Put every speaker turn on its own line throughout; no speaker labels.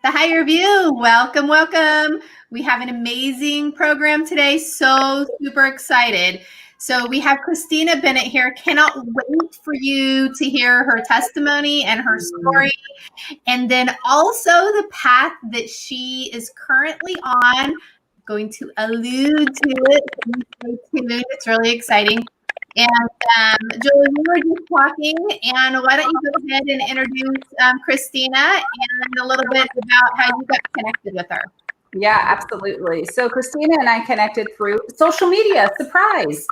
The Higher View. Welcome, welcome. We have an amazing program today. So super excited. So we have Christina Bennett here. Cannot wait for you to hear her testimony and her story. And then also the path that she is currently on. Going to allude to it. Stay tuned. It's really exciting. And Julie, we were just talking, and why don't you go ahead and introduce Christina and a little bit about how you got connected with her.
Yeah, absolutely. So Christina and I connected through social media. Surprise.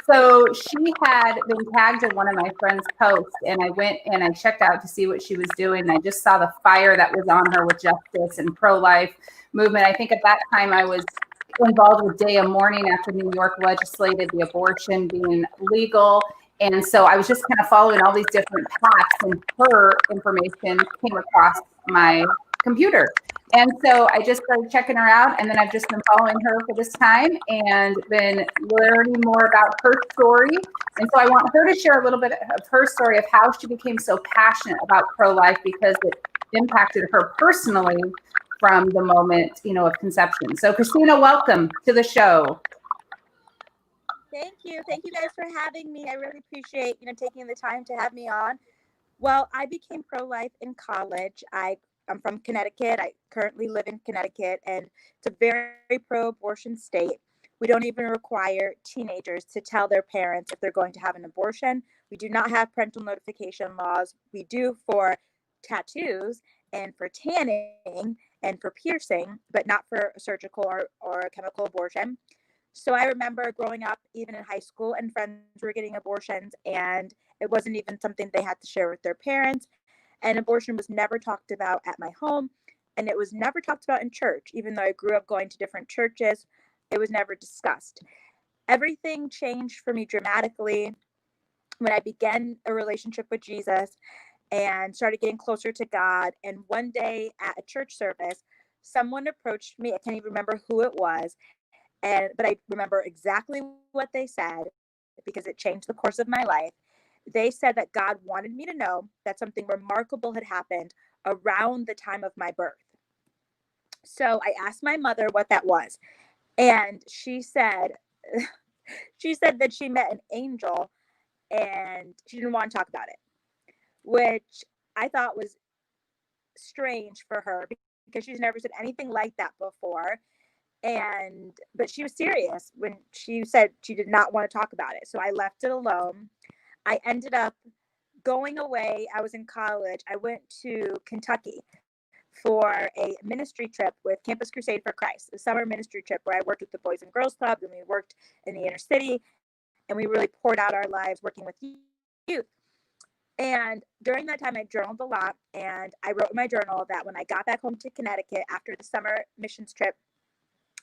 So she had been tagged in one of my friend's posts, and I went and I checked out to see what she was doing. And I just saw the fire that was on her with justice and pro-life movement. I think at that time I was involved with Day of Mourning after New York legislated the abortion being legal. And so I was just kind of following all these different paths, and her information came across my computer. And so I just started checking her out, and then I've just been following her for this time and been learning more about her story. And so I want her to share a little bit of her story of how she became so passionate about pro-life, because it impacted her personally from the moment, of conception. So Christina, welcome to the show.
Thank you. Thank you guys for having me. I really appreciate, taking the time to have me on. Well, I became pro-life in college. I'm from Connecticut. I currently live in Connecticut, and it's a very pro-abortion state. We don't even require teenagers to tell their parents if they're going to have an abortion. We do not have parental notification laws. We do for tattoos and for tanning and for piercing, but not for surgical or chemical abortion. So I remember growing up, even in high school, and friends were getting abortions, and it wasn't even something they had to share with their parents. And abortion was never talked about at my home, and it was never talked about in church. Even though I grew up going to different churches, it was never discussed. Everything changed for me dramatically when I began a relationship with Jesus and started getting closer to God. And one day at a church service, someone approached me. I can't even remember who it was, but I remember exactly what they said because it changed the course of my life. They said that God wanted me to know that something remarkable had happened around the time of my birth. So I asked my mother what that was, and she said that she met an angel and she didn't want to talk about it, which I thought was strange for her because she's never said anything like that before. But she was serious when she said she did not want to talk about it. So I left it alone. I ended up going away. I was in college. I went to Kentucky for a ministry trip with Campus Crusade for Christ, a summer ministry trip where I worked with the Boys and Girls Club, and we worked in the inner city, and we really poured out our lives working with youth. And during that time, I journaled a lot, and I wrote in my journal that when I got back home to Connecticut after the summer missions trip,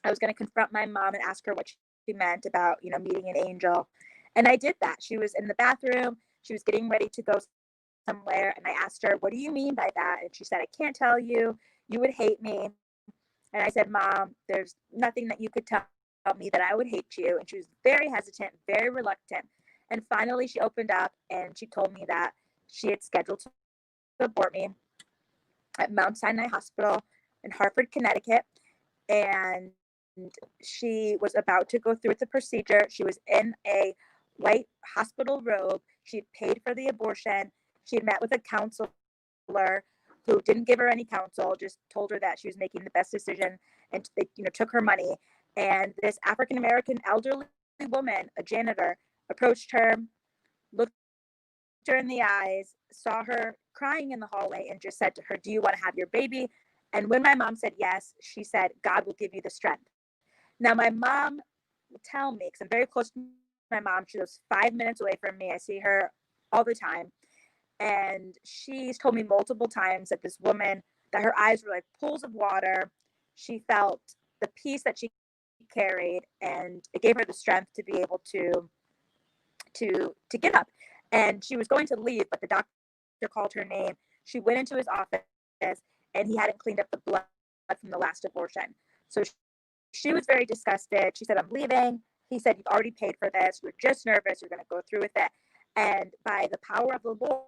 I was going to confront my mom and ask her what she meant about, meeting an angel. And I did that. She was in the bathroom. She was getting ready to go somewhere. And I asked her, what do you mean by that? And she said, I can't tell you. You would hate me. And I said, Mom, there's nothing that you could tell me that I would hate you. And she was very hesitant, very reluctant. And finally, she opened up and she told me that she had scheduled to abort me at Mount Sinai Hospital in Hartford, Connecticut. And she was about to go through with the procedure. She was in a white hospital robe. She had paid for the abortion. She had met with a counselor who didn't give her any counsel, just told her that she was making the best decision, and they, took her money. And this African-American elderly woman, a janitor, approached her, looked her in the eyes, saw her crying in the hallway, and just said to her, do you want to have your baby? And when my mom said yes, she said, God will give you the strength. Now, my mom will tell me, because I'm very close to my mom, she lives 5 minutes away from me. I see her all the time. And she's told me multiple times that this woman, that her eyes were like pools of water. She felt the peace that she carried, and it gave her the strength to be able to get up. And she was going to leave, but the doctor called her name. She went into his office, and he hadn't cleaned up the blood from the last abortion. So she was very disgusted. She said, I'm leaving. He said, you've already paid for this. You're just nervous. You're going to go through with it. And by the power of the Lord,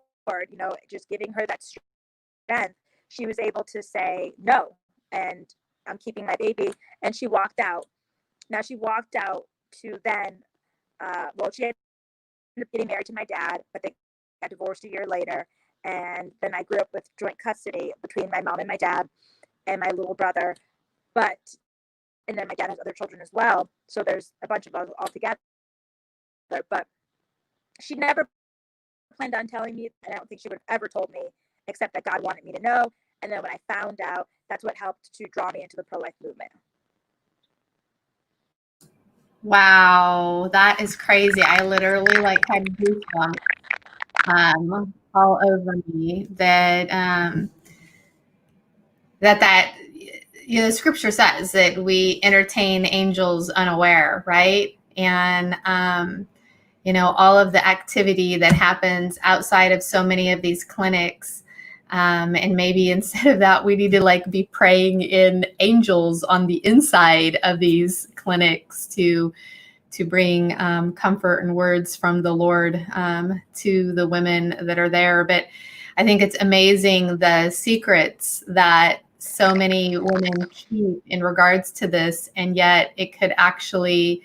just giving her that strength, she was able to say no, and I'm keeping my baby. And she walked out. Now she walked out to then, she ended up getting married to my dad, but they got divorced a year later. And then I grew up with joint custody between my mom and my dad and my little brother. And then my dad has other children as well. So there's a bunch of us all together. But she never planned on telling me, and I don't think she would have ever told me, except that God wanted me to know. And then when I found out, that's what helped to draw me into the pro-life movement.
Wow, that is crazy. I literally like had goosebumps all over me that scripture says that we entertain angels unaware, right? And all of the activity that happens outside of so many of these clinics. And maybe instead of that, we need to be praying in angels on the inside of these clinics to bring comfort and words from the Lord to the women that are there. But I think it's amazing the secrets that so many women keep in regards to this, and yet it could actually,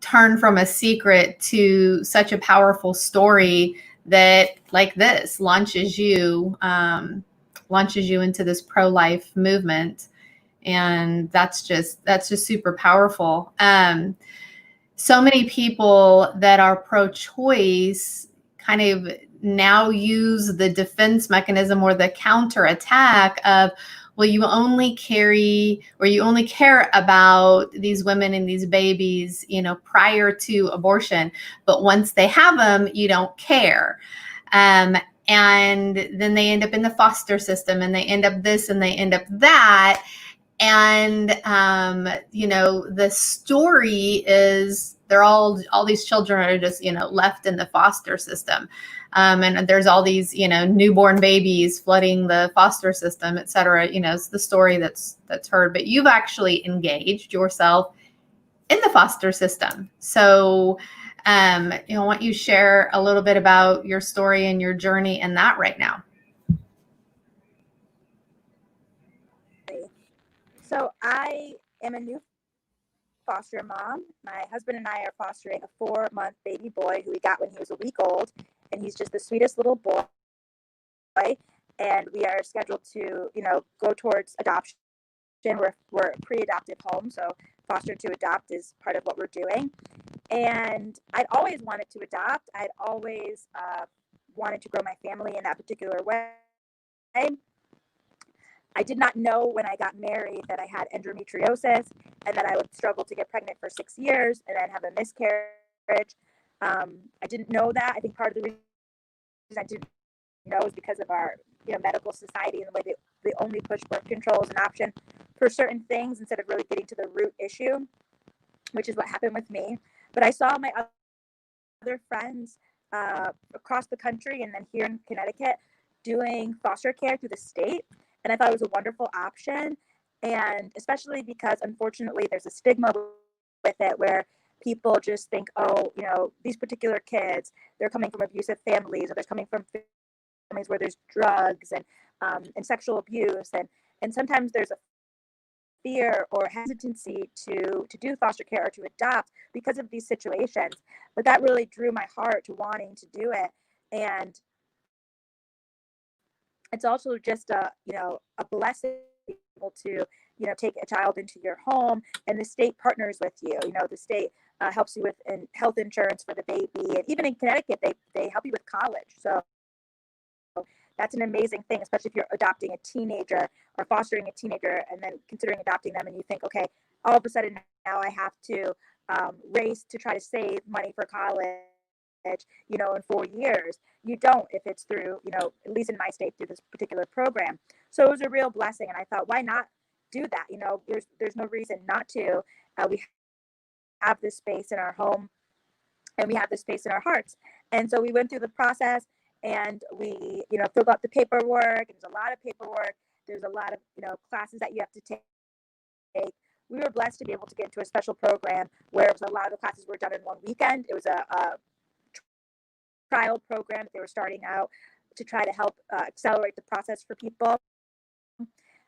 turn from a secret to such a powerful story that, like this, launches you into this pro-life movement. And that's just super powerful. So many people that are pro-choice kind of now use the defense mechanism or the counterattack of, well, you only care about these women and these babies, prior to abortion, but once they have them, you don't care. And then they end up in the foster system, and they end up this and they end up that. And, the story is all these children are just, left in the foster system. And there's all these, newborn babies flooding the foster system, et cetera. It's the story that's heard, but you've actually engaged yourself in the foster system. So, why don't you share a little bit about your story and your journey in that right now?
So I am a new foster mom. My husband and I are fostering a 4-month baby boy who we got when he was a week old, and he's just the sweetest little boy. And we are scheduled to, go towards adoption. We're a pre-adoptive home, so foster to adopt is part of what we're doing. And I'd always wanted to adopt. I'd always wanted to grow my family in that particular way. I did not know when I got married that I had endometriosis and that I would struggle to get pregnant for 6 years and then have a miscarriage. I didn't know that. I think part of the reason I didn't know is because of our medical society and the way they only push birth control as an option for certain things instead of really getting to the root issue, which is what happened with me. But I saw my other friends across the country and then here in Connecticut doing foster care through the state. And I thought it was a wonderful option. And especially because, unfortunately, there's a stigma with it where people just think, oh, these particular kids, they're coming from abusive families, or they're coming from families where there's drugs and sexual abuse. And sometimes there's a fear or hesitancy to do foster care or to adopt because of these situations. But that really drew my heart to wanting to do it. And it's also just a blessing to take a child into your home, and the state partners with you. The state helps you with health insurance for the baby, and even in Connecticut they help you with college. So that's an amazing thing, especially if you're adopting a teenager or fostering a teenager and then considering adopting them, and you think, okay, all of a sudden now I have to race to try to save money for college in 4 years. You don't if it's through, at least in my state, through this particular program. So it was a real blessing. And I thought, why not do that? There's no reason not to. We have this space in our home and we have this space in our hearts. And so we went through the process and we, filled out the paperwork. There's a lot of paperwork. There's a lot of, classes that you have to take. We were blessed to be able to get into a special program where a lot of the classes were done in one weekend. It was a trial program that they were starting out. to try to help accelerate the process for people.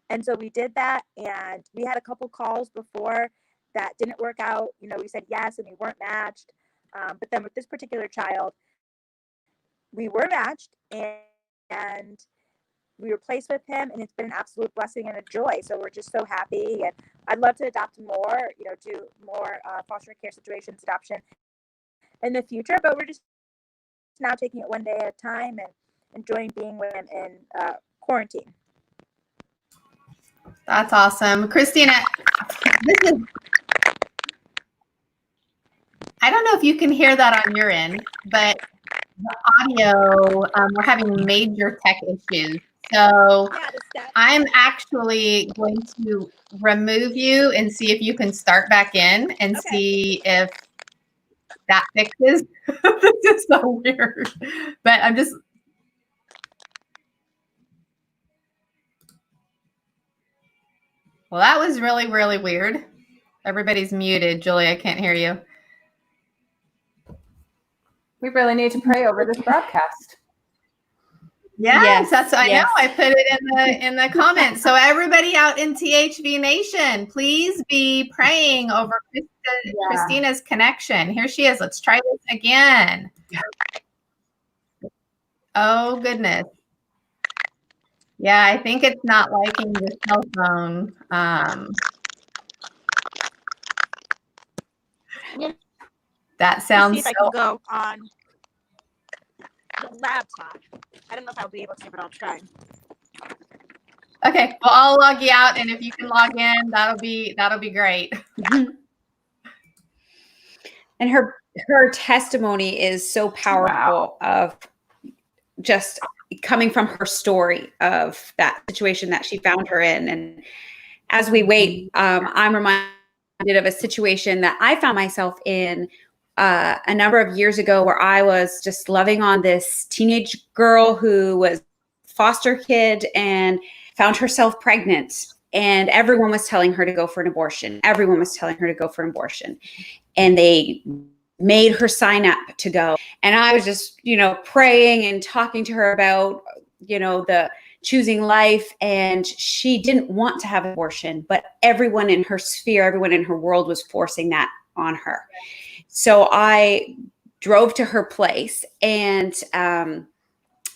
And so we did that, and we had a couple calls before that didn't work out. We said yes, and we weren't matched. But then with this particular child, we were matched, and we were placed with him, and it's been an absolute blessing and a joy. So we're just so happy, and I'd love to adopt more, do more foster care situations, adoption in the future. But we're just now taking it one day at a time and enjoying being with him in quarantine.
That's awesome. Christina, I don't know if you can hear that on your end, but the audio, we're having major tech issues. So I'm actually going to remove you and see if you can start back in and see if that fixes. This is so weird. But I'm just... Well, that was really, really weird. Everybody's muted. Julie, I can't hear you.
We really need to pray over this broadcast.
Yes, I know. I put it in the comments. So everybody out in THV Nation, please be praying over Christina's connection. Here she is. Let's try this again. Oh, goodness. Yeah, I think it's not liking the cell phone. That sounds...
Let's see if I can go on the laptop. I don't know if I'll be able to, but I'll try.
Okay, well, I'll log you out, and if you can log in, that'll be great.
And her testimony is so powerful of just coming from her story of that situation that she found her in. And as we wait, I'm reminded of a situation that I found myself in a number of years ago, where I was just loving on this teenage girl who was foster kid and found herself pregnant, and everyone was telling her to go for an abortion. Everyone was telling her to go for an abortion, and they made her sign up to go. And I was just, praying and talking to her about, the choosing life. And she didn't want to have an abortion, but everyone in her sphere, everyone in her world was forcing that on her. So I drove to her place and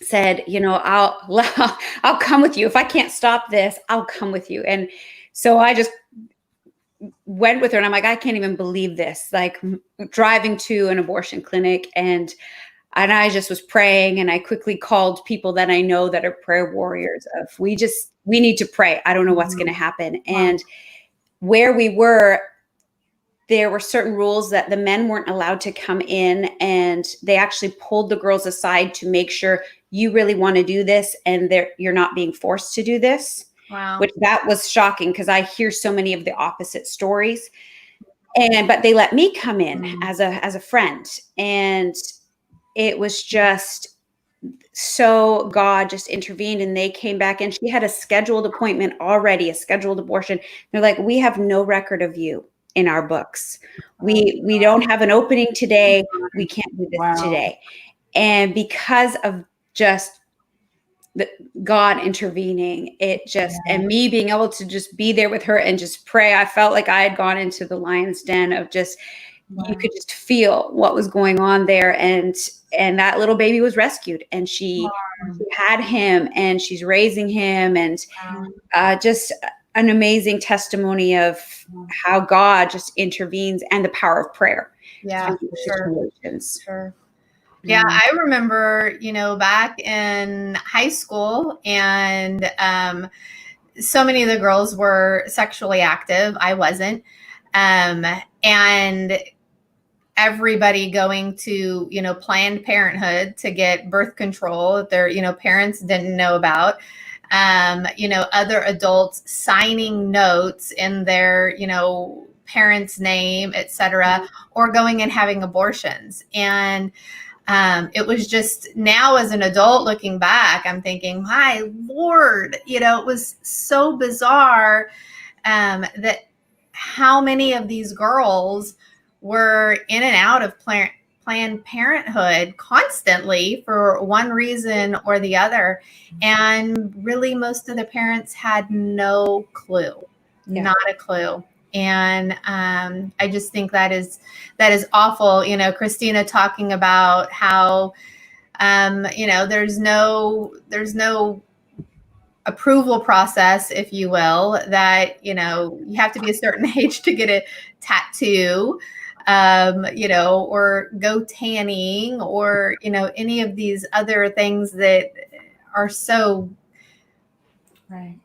said, I'll come with you. If I can't stop this, I'll come with you. And so I just went with her, and I'm like, I can't even believe this, like driving to an abortion clinic. And I just was praying, and I quickly called people that I know that are prayer warriors of, we need to pray. I don't know what's going to happen. Wow. And where we were, there were certain rules that the men weren't allowed to come in, and they actually pulled the girls aside to make sure you really want to do this, and you're not being forced to do this.
Wow.
Which that was shocking, because I hear so many of the opposite stories. But they let me come in as a friend, and it was just so God just intervened, and they came back, and she had a scheduled appointment already, a scheduled abortion. They're like, we have no record of you in our books. We don't have an opening today. We can't do this today. And because of just God intervening, and me being able to just be there with her and just pray, I felt like I had gone into the lion's den of just, you could just feel what was going on there. And that little baby was rescued, and she had him, and she's raising him, and just an amazing testimony of how God just intervenes, and the power of prayer.
Yeah, sure. Yeah, I remember, back in high school, and so many of the girls were sexually active. I wasn't. And everybody going to, Planned Parenthood to get birth control that their, parents didn't know about. Other adults signing notes in their, parents' name, et cetera, or going and having abortions. And it was just, now as an adult looking back, I'm thinking, my Lord, it was so bizarre that how many of these girls were in and out of Planned Planned Parenthood constantly for one reason or the other. And really, most of the parents had no clue, not a clue. And I just think that is awful. You know, Christina talking about how, you know, there's no approval process, if you will, that, you know, you have to be a certain age to get a tattoo, you know, or go tanning, or, you know, any of these other things that are so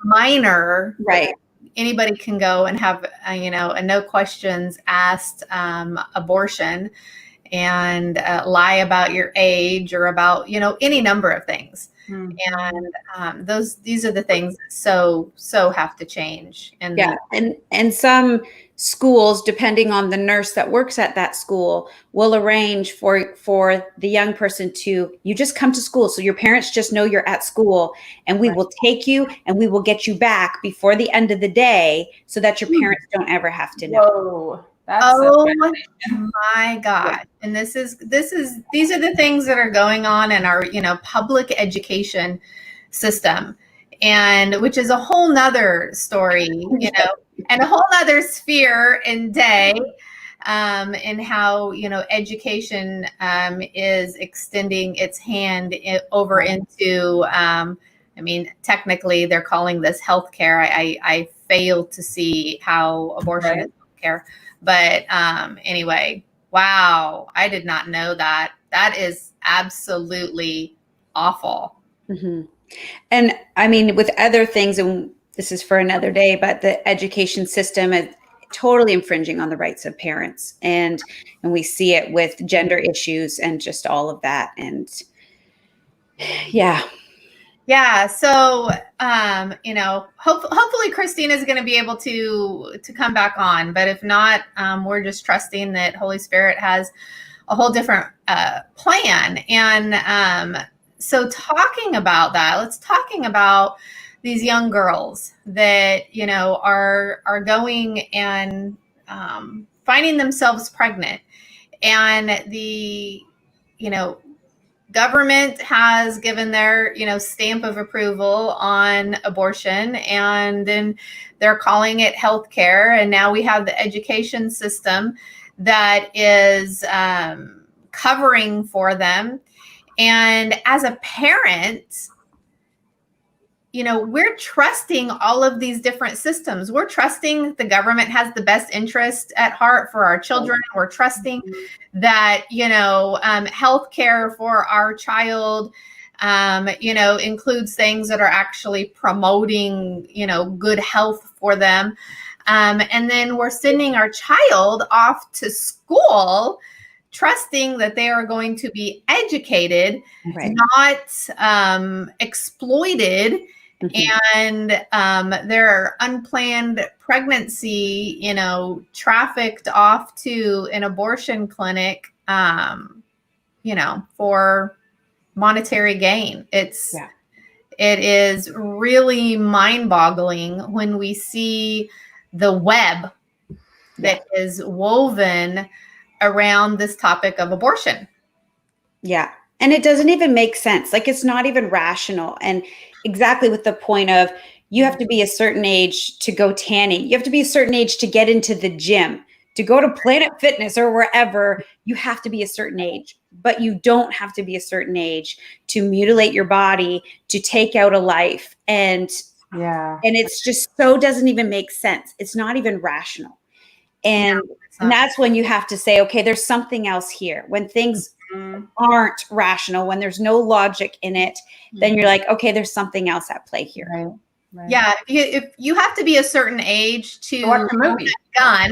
minor.
Right.
Anybody can go and have, you know, a no questions asked abortion, and lie about your age or about, you know, any number of things. And these are the things that so have to change. And
and some schools, depending on the nurse that works at that school, will arrange for the young person to, you just come to school, so your parents just know you're at school, and we will take you and we will get you back before the end of the day, so that your parents don't ever have to know.
Whoa.
Oh my God. And these are the things that are going on in our, you know, public education system, and which is a whole nother story, you know, and a whole nother sphere and day, and how, you know, education is extending its hand over into, I mean, technically they're calling this healthcare. I fail to see how abortion is healthcare. But anyway, wow, I did not know that. That is absolutely awful.
Mm-hmm. And I mean, with other things, and this is for another day, but the education system is totally infringing on the rights of parents. And we see it with gender issues and just all of that. And
yeah. So, you know, hopefully Christina is going to be able to come back on, but if not, we're just trusting that Holy Spirit has a whole different plan. And so talking about that, let's talking about these young girls that, you know, are going and finding themselves pregnant, and the, you know, government has given their, you know, stamp of approval on abortion, and then they're calling it healthcare. And now we have the education system that is covering for them. And as a parent, you know, we're trusting all of these different systems. We're trusting that the government has the best interest at heart for our children. We're trusting that, you know, healthcare for our child, you know, includes things that are actually promoting, you know, good health for them. And then we're sending our child off to school, trusting that they are going to be educated, not exploited. And their unplanned pregnancy, you know, trafficked off to an abortion clinic, you know, for monetary gain. It is really mind-boggling when we see the web that is woven around this topic of abortion.
Yeah. And it doesn't even make sense. Like, it's not even rational. And exactly with the point of, you have to be a certain age to go tanning. You have to be a certain age to get into the gym, to go to Planet Fitness or wherever. You have to be a certain age, but you don't have to be a certain age to mutilate your body, to take out a life. And it's just so doesn't even make sense. It's not even rational. And that's when you have to say, okay, there's something else here. When things aren't rational, when there's no logic in it, then you're like, okay, there's something else at play here.
Right.
Yeah, if you have to be a certain age to
watch a movie,
gun,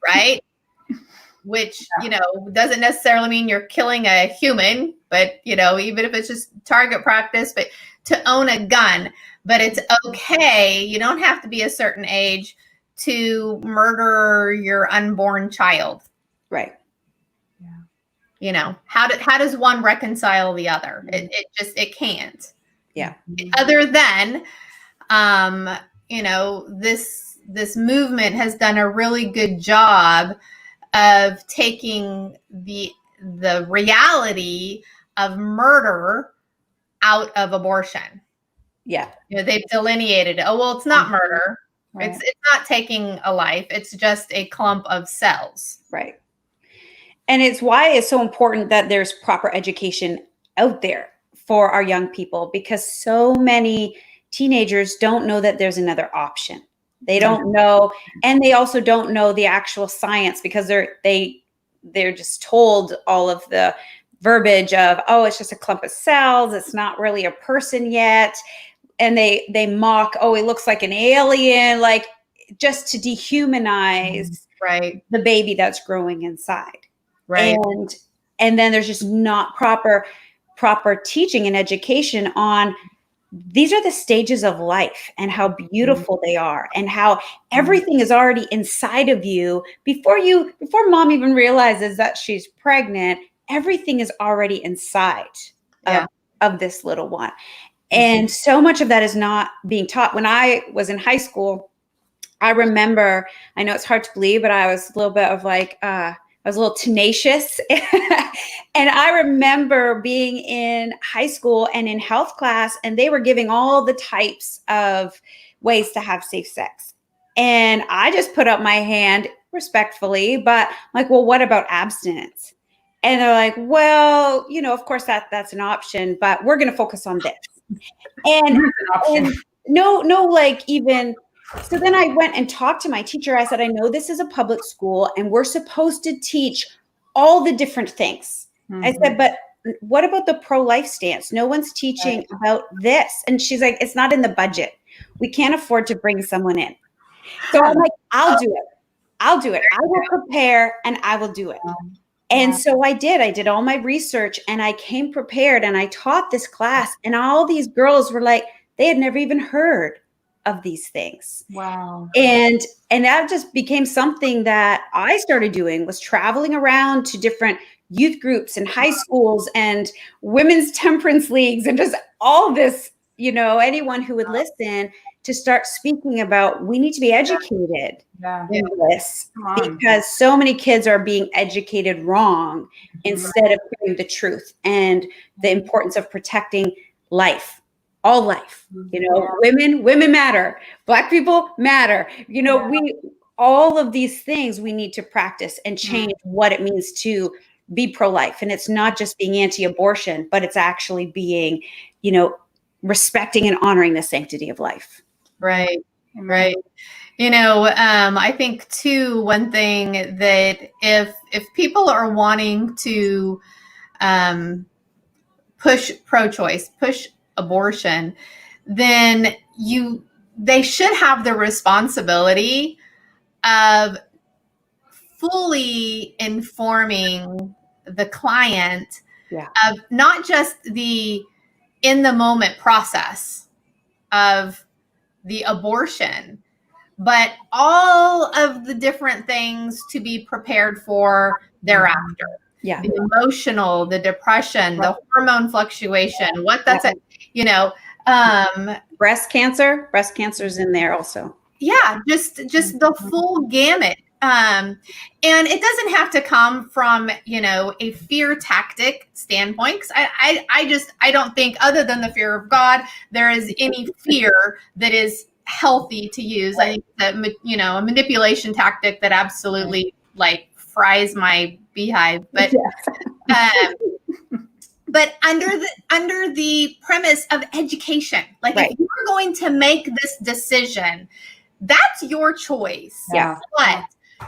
right? Which, you know, doesn't necessarily mean you're killing a human, but, you know, even if it's just target practice, but to own a gun. But it's okay. You don't have to be a certain age to murder your unborn child.
Right.
You know, how does one reconcile the other? It can't.
Yeah.
Other than, you know, this movement has done a really good job of taking the the reality of murder out of abortion.
Yeah.
They've delineated it. Oh, well, it's not murder.
Right.
It's not taking a life. It's just a clump of cells.
Right. And it's why it's so important that there's proper education out there for our young people, because so many teenagers don't know that there's another option. They don't know, and they also don't know the actual science, because they're just told all of the verbiage of, oh, it's just a clump of cells, it's not really a person yet. And they mock, oh, it looks like an alien, like just to dehumanize the baby that's growing inside.
Right.
And then there's just not proper teaching and education on these are the stages of life and how beautiful they are, and how everything is already inside of you before mom even realizes that she's pregnant. Everything is already inside of this little one. And so much of that is not being taught. When I was in high school, I remember, I know it's hard to believe, but I was a little bit of like, I was a little tenacious. And I remember being in high school and in health class, and they were giving all the types of ways to have safe sex. And I just put up my hand respectfully, but like, well, what about abstinence? And they're like, well, of course that's an option, but we're going to focus on this. And no, like even, so then I went and talked to my teacher. I said, I know this is a public school and we're supposed to teach all the different things. I said, but what about the pro-life stance? No one's teaching about this. And she's like, it's not in the budget. We can't afford to bring someone in. So I'm like, I'll do it. I will prepare and I will do it. And so I did all my research and I came prepared and I taught this class, and all these girls were like, they had never even heard of these things.
Wow.
And that just became something that I started doing, was traveling around to different youth groups and high schools and women's temperance leagues and just all this, anyone who would listen, to start speaking about, we need to be educated in this, because so many kids are being educated wrong instead of hearing the truth and the importance of protecting life, all life. Women matter, Black people matter. All of these things we need to practice and change what it means to be pro-life. And it's not just being anti-abortion, but it's actually being, respecting and honoring the sanctity of life.
Right. I think too, one thing that if people are wanting to push pro-choice, push abortion, then they should have the responsibility of fully informing the client of not just the in the moment process of the abortion, but all of the different things to be prepared for thereafter.
Yeah.
The emotional, the depression, the hormone fluctuation, what that's
breast cancer's in there also.
Yeah, just the full gamut. And it doesn't have to come from, a fear tactic standpoint. 'Cause I don't think, other than the fear of God, there is any fear that is healthy to use. I think that, a manipulation tactic that absolutely fries my beehive. But, but under the premise of education, if you're going to make this decision, that's your choice.
Yeah.
But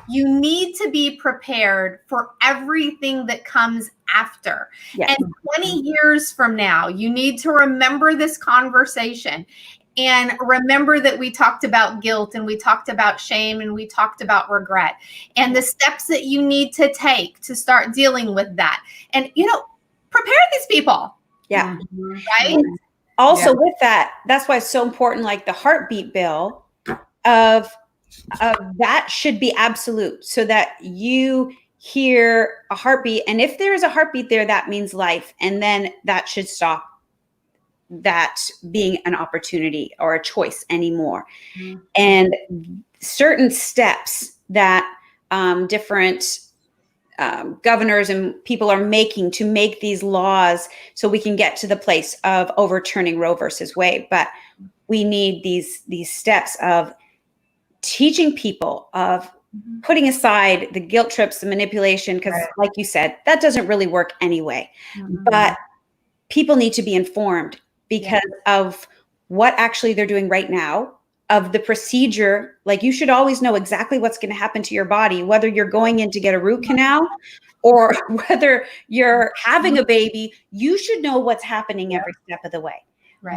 you need to be prepared for everything that comes after.
Yes.
And 20 years from now, you need to remember this conversation and remember that we talked about guilt and we talked about shame and we talked about regret and the steps that you need to take to start dealing with that. And, prepare these people.
Yeah.
Right.
Also with that, that's why it's so important, like the heartbeat bill of that should be absolute, so that you hear a heartbeat. And if there is a heartbeat there, that means life. And then that should stop that being an opportunity or a choice anymore. And certain steps that different governors and people are making to make these laws so we can get to the place of overturning Roe versus Wade. But we need these steps of teaching people, of putting aside the guilt trips, the manipulation, because like you said, that doesn't really work anyway. But people need to be informed because of what actually they're doing right now, of the procedure. Like, you should always know exactly what's going to happen to your body, whether you're going in to get a root canal or whether you're having a baby. You should know what's happening every step of the way.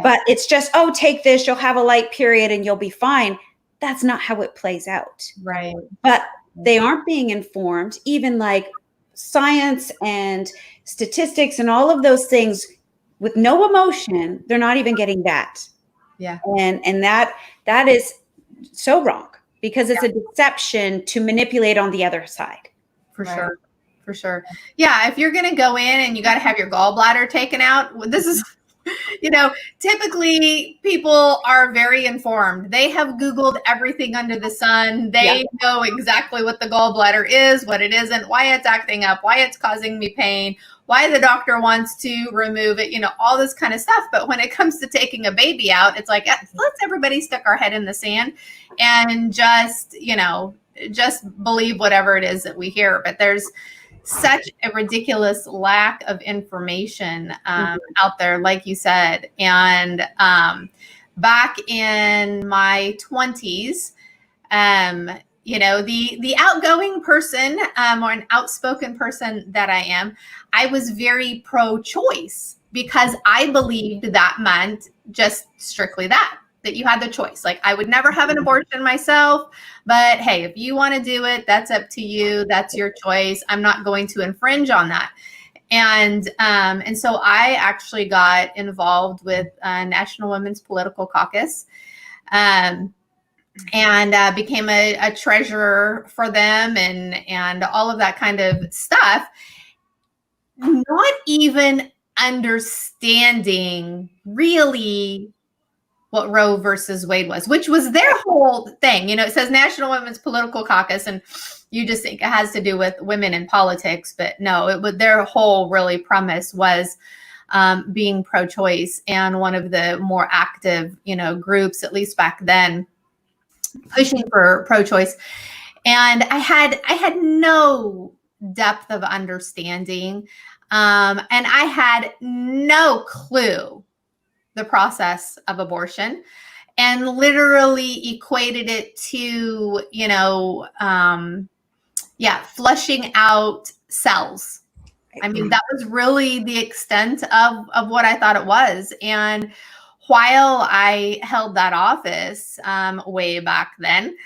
But it's just, oh, take this, you'll have a light period and you'll be fine. That's not how it plays out. But they aren't being informed, even like science and statistics and all of those things with no emotion. They're not even getting that. And that is so wrong, because it's a deception to manipulate on the other side.
For sure. Yeah. If you're going to go in and you got to have your gallbladder taken out, this is, typically people are very informed. They have Googled everything under the sun. They know exactly what the gallbladder is, what it isn't, why it's acting up, why it's causing me pain, why the doctor wants to remove it, all this kind of stuff. But when it comes to taking a baby out, it's like, let's everybody stick our head in the sand and just believe whatever it is that we hear. But there's such a ridiculous lack of information out there, like you said. And back in my 20s, the outgoing person or an outspoken person that I am, I was very pro-choice, because I believed that meant just strictly that you had the choice. Like, I would never have an abortion myself, but hey, if you want to do it, that's up to you. That's your choice. I'm not going to infringe on that. And so I actually got involved with National Women's Political Caucus, and became a treasurer for them and all of that kind of stuff, not even understanding really what Roe versus Wade was, which was their whole thing. It says National Women's Political Caucus, and you just think it has to do with women in politics, but no, their whole really premise was being pro-choice, and one of the more active, groups, at least back then, pushing for pro-choice. And I had no depth of understanding, and I had no clue the process of abortion, and literally equated it to, flushing out cells. I mean, that was really the extent of what I thought it was. And while I held that office way back then,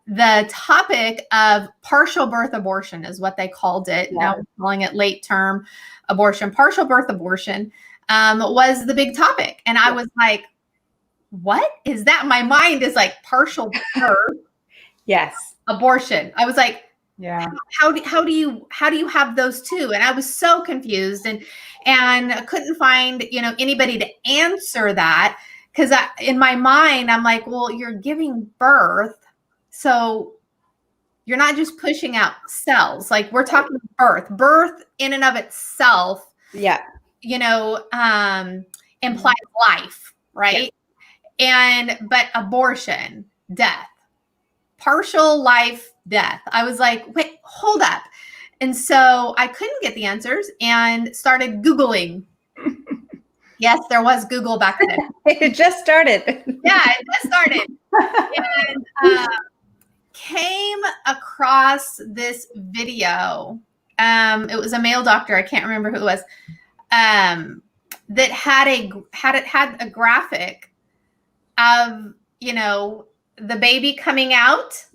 the topic of partial birth abortion is what they called it. Now we're calling it late term abortion. Partial birth abortion was the big topic. And I was like, what is that? My mind is like, partial birth. Abortion. I was like, how do you have those two? And I was so confused and couldn't find, anybody to answer that. Cause in my mind, I'm like, well, you're giving birth. So you're not just pushing out cells. Like, we're talking birth in and of itself. Implies life, right? But abortion, death, partial life, death. I was like, wait, hold up. And so I couldn't get the answers and started Googling. Yes, there was Google back then.
It just started.
Yeah, it just started. And came across this video. It was a male doctor. I can't remember who it was. That had a graphic of, the baby coming out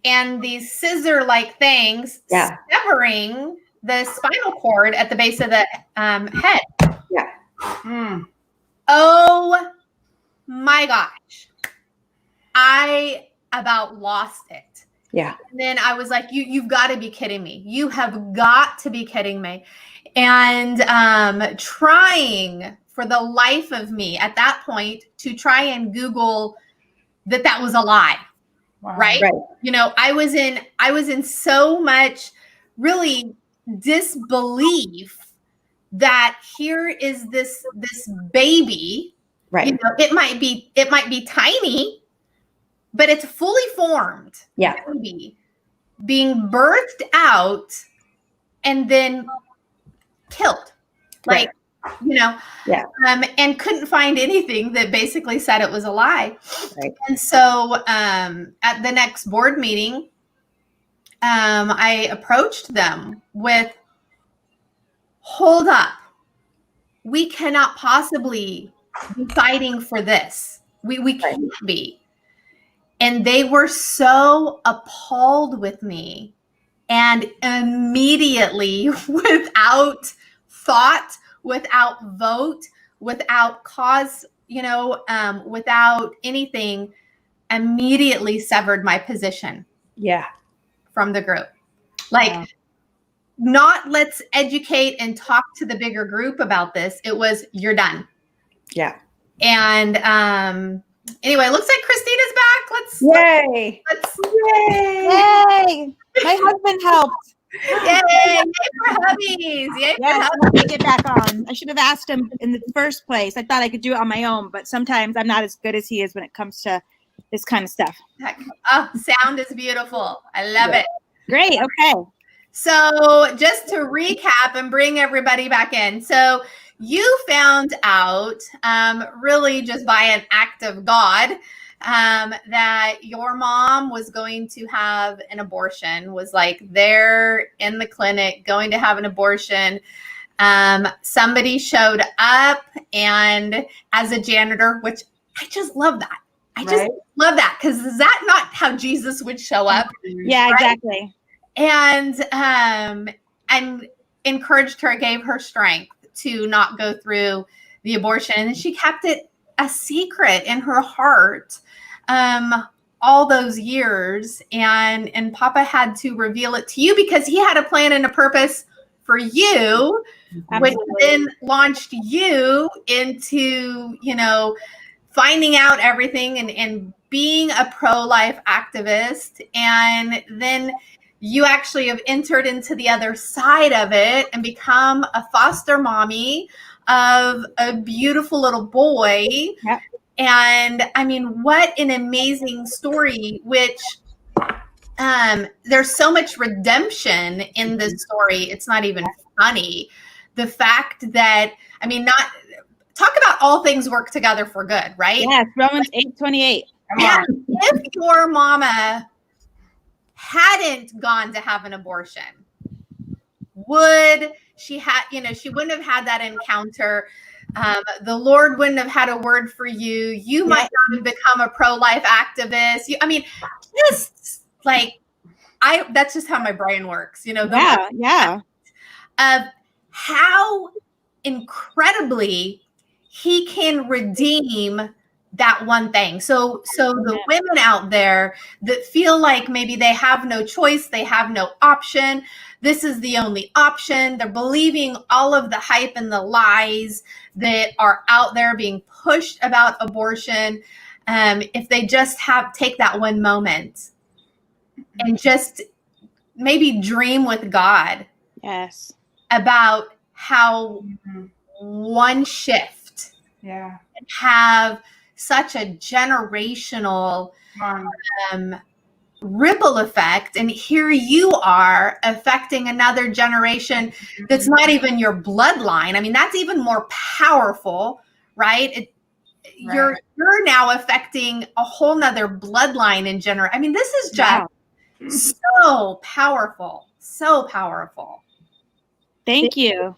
and these scissor-like things severing the spinal cord at the base of the head. Oh my gosh. I about lost it. And then I was like, you've got to be kidding me. You have got to be kidding me. And trying for the life of me at that point to try and Google that was a lie. Right. I was in so much really disbelief that here is this baby,
Right.
you know, it might be tiny, but it's fully formed baby being birthed out and then killed, like, you know, and couldn't find anything that basically said it was a lie.
Right.
And so at the next board meeting, I approached them with, hold up, we cannot possibly be fighting for this. We can't be. And they were so appalled with me, and immediately, without thought, without vote, without cause, you know, without anything, immediately severed my position from the group. Like, not let's educate and talk to the bigger group about this. It was, you're done.
Yeah.
And anyway, looks like Christina's back.
Yay.
Yay! My husband helped.
Yay! Yay for hubbies! Yay for
Yes,
hubbies!
let me get back on. I should have asked him in the first place. I thought I could do it on my own, but sometimes I'm not as good as he is when it comes to this kind of stuff.
Oh, sound is beautiful. I love it.
Great. Okay.
So just to recap and bring everybody back in. So you found out really just by an act of God that your mom was going to have an abortion, was like there in the clinic going to have an abortion. Somebody showed up, and as a janitor, which I just love that. I just love that, because is that not how Jesus would show up?
Yeah, exactly.
And encouraged her, gave her strength to not go through the abortion. And she kept it a secret in her heart all those years. And Papa had to reveal it to you because he had a plan and a purpose for you, which then launched you into, you know, finding out everything and being a pro-life activist. And then you actually have entered into the other side of it and become a foster mommy of a beautiful little boy.
Yep.
And I mean, what an amazing story, which there's so much redemption in this story. It's not even funny. The fact that, I mean, not talk about all things work together for good, right?
Yes, Romans 8:28.
Yeah. If your mama hadn't gone to have an abortion, would she have, you know, she wouldn't have had that encounter. The Lord wouldn't have had a word for you. You might not have become a pro-life activist. I mean, just like, that's just how my brain works, you know, of how incredibly he can redeem that one thing. So the women out there that feel like maybe they have no choice, they have no option, this is the only option, they're believing all of the hype and the lies that are out there being pushed about abortion. If they just take that one moment and just maybe dream with God about how one shift
can
have such a generational ripple effect. And here you are affecting another generation that's not even your bloodline. I mean, that's even more powerful, right? You're now affecting a whole nother bloodline in general. I mean, this is just so powerful, so powerful.
Thank you.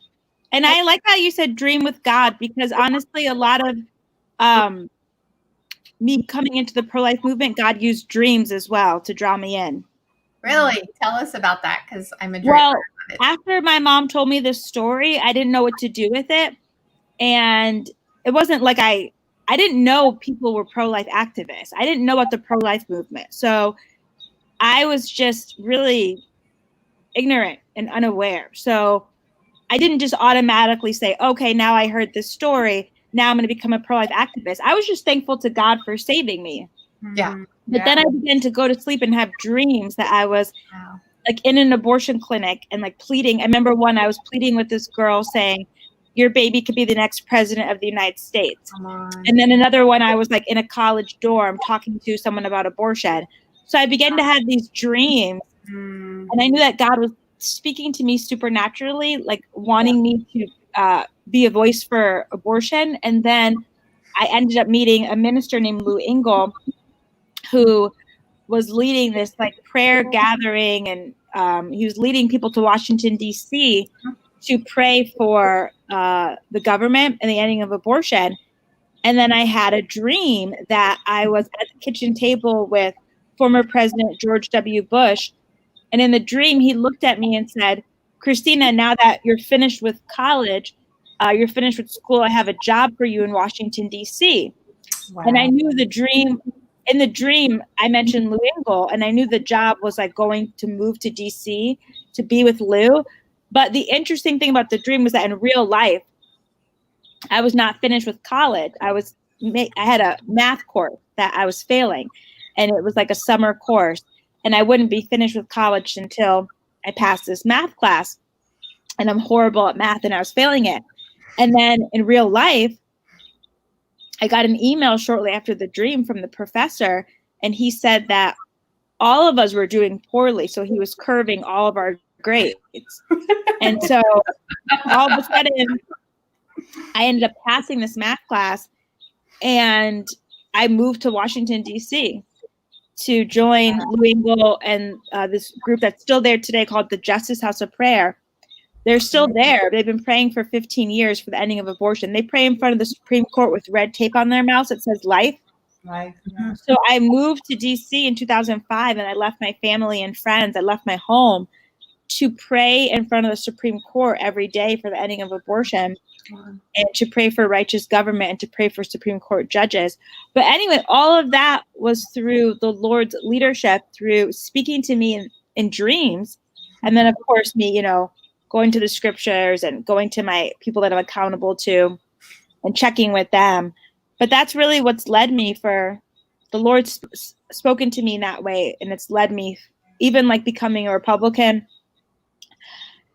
And I like how you said dream with God, because honestly, a lot of me coming into the pro-life movement, God used dreams as well to draw me in.
Really? Tell us about that, because I'm a dreamer.
Well, after my mom told me this story, I didn't know what to do with it. And it wasn't like I didn't know people were pro-life activists. I didn't know about the pro-life movement. So I was just really ignorant and unaware. So I didn't just automatically say, okay, now I heard this story, now I'm going to become a pro-life activist. I was just thankful to God for saving me.
Yeah.
But then I began to go to sleep and have dreams that I was
like in an abortion clinic and like pleading. I remember I was pleading with this girl saying, your baby could be the next president of the United States. And then another one, I was like in a college dorm talking to someone about abortion. So I began to have these dreams, and I knew that God was speaking to me supernaturally, like wanting me to be a voice for abortion. And then I ended up meeting a minister named Lou Engle, who was leading this like prayer gathering, and he was leading people to Washington D.C. to pray for the government and the ending of abortion. And then I had a dream that I was at the kitchen table with former President George W. Bush. And in the dream, he looked at me and said, Christina, now that you're finished with college, you're finished with school, I have a job for you in Washington, D.C. Wow. And I knew in the dream, I mentioned Lou Engle, and I knew the job was like going to move to D.C. to be with Lou. But the interesting thing about the dream was that in real life, I was not finished with college. I had a math course that I was failing, and it was like a summer course, and I wouldn't be finished with college until I passed this math class, and I'm horrible at math, and I was failing it. And then in real life, I got an email shortly after the dream from the professor, and he said that all of us were doing poorly, so he was curving all of our grades. And so all of a sudden, I ended up passing this math class, and I moved to Washington, D.C. to join Lou Engle and this group that's still there today called the Justice House of Prayer. They're still there. They've been praying for 15 years for the ending of abortion. They pray in front of the Supreme Court with red tape on their mouths that says life.
Life.
So I moved to D.C. in 2005, and I left my family and friends. I left my home to pray in front of the Supreme Court every day for the ending of abortion, and to pray for righteous government, and to pray for Supreme Court judges. But anyway, all of that was through the Lord's leadership, through speaking to me in dreams. And then, of course, me, going to the scriptures and going to my people that I'm accountable to and checking with them. But that's really what's led me for the Lord's spoken to me in that way. And it's led me even like becoming a Republican.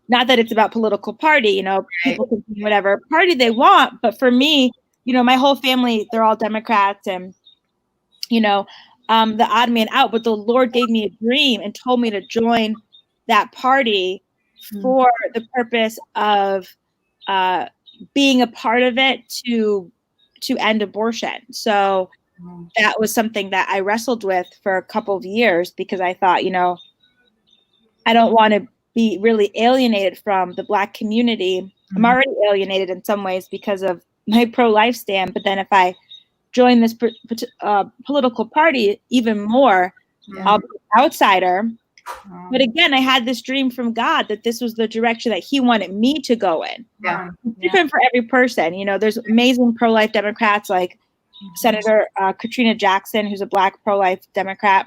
Not that it's about political party, people can do whatever party they want. But for me, my whole family, they're all Democrats, and, the odd man out. But the Lord gave me a dream and told me to join that party for the purpose of being a part of it to end abortion. So that was something that I wrestled with for a couple of years, because I thought, I don't want to be really alienated from the Black community. I'm already alienated in some ways because of my pro-life stand, but then if I join this political party even more, I'll be an outsider. But again, I had this dream from God that this was the direction that he wanted me to go in. It's different for every person. There's amazing pro-life Democrats like Senator Katrina Jackson, who's a Black pro-life Democrat.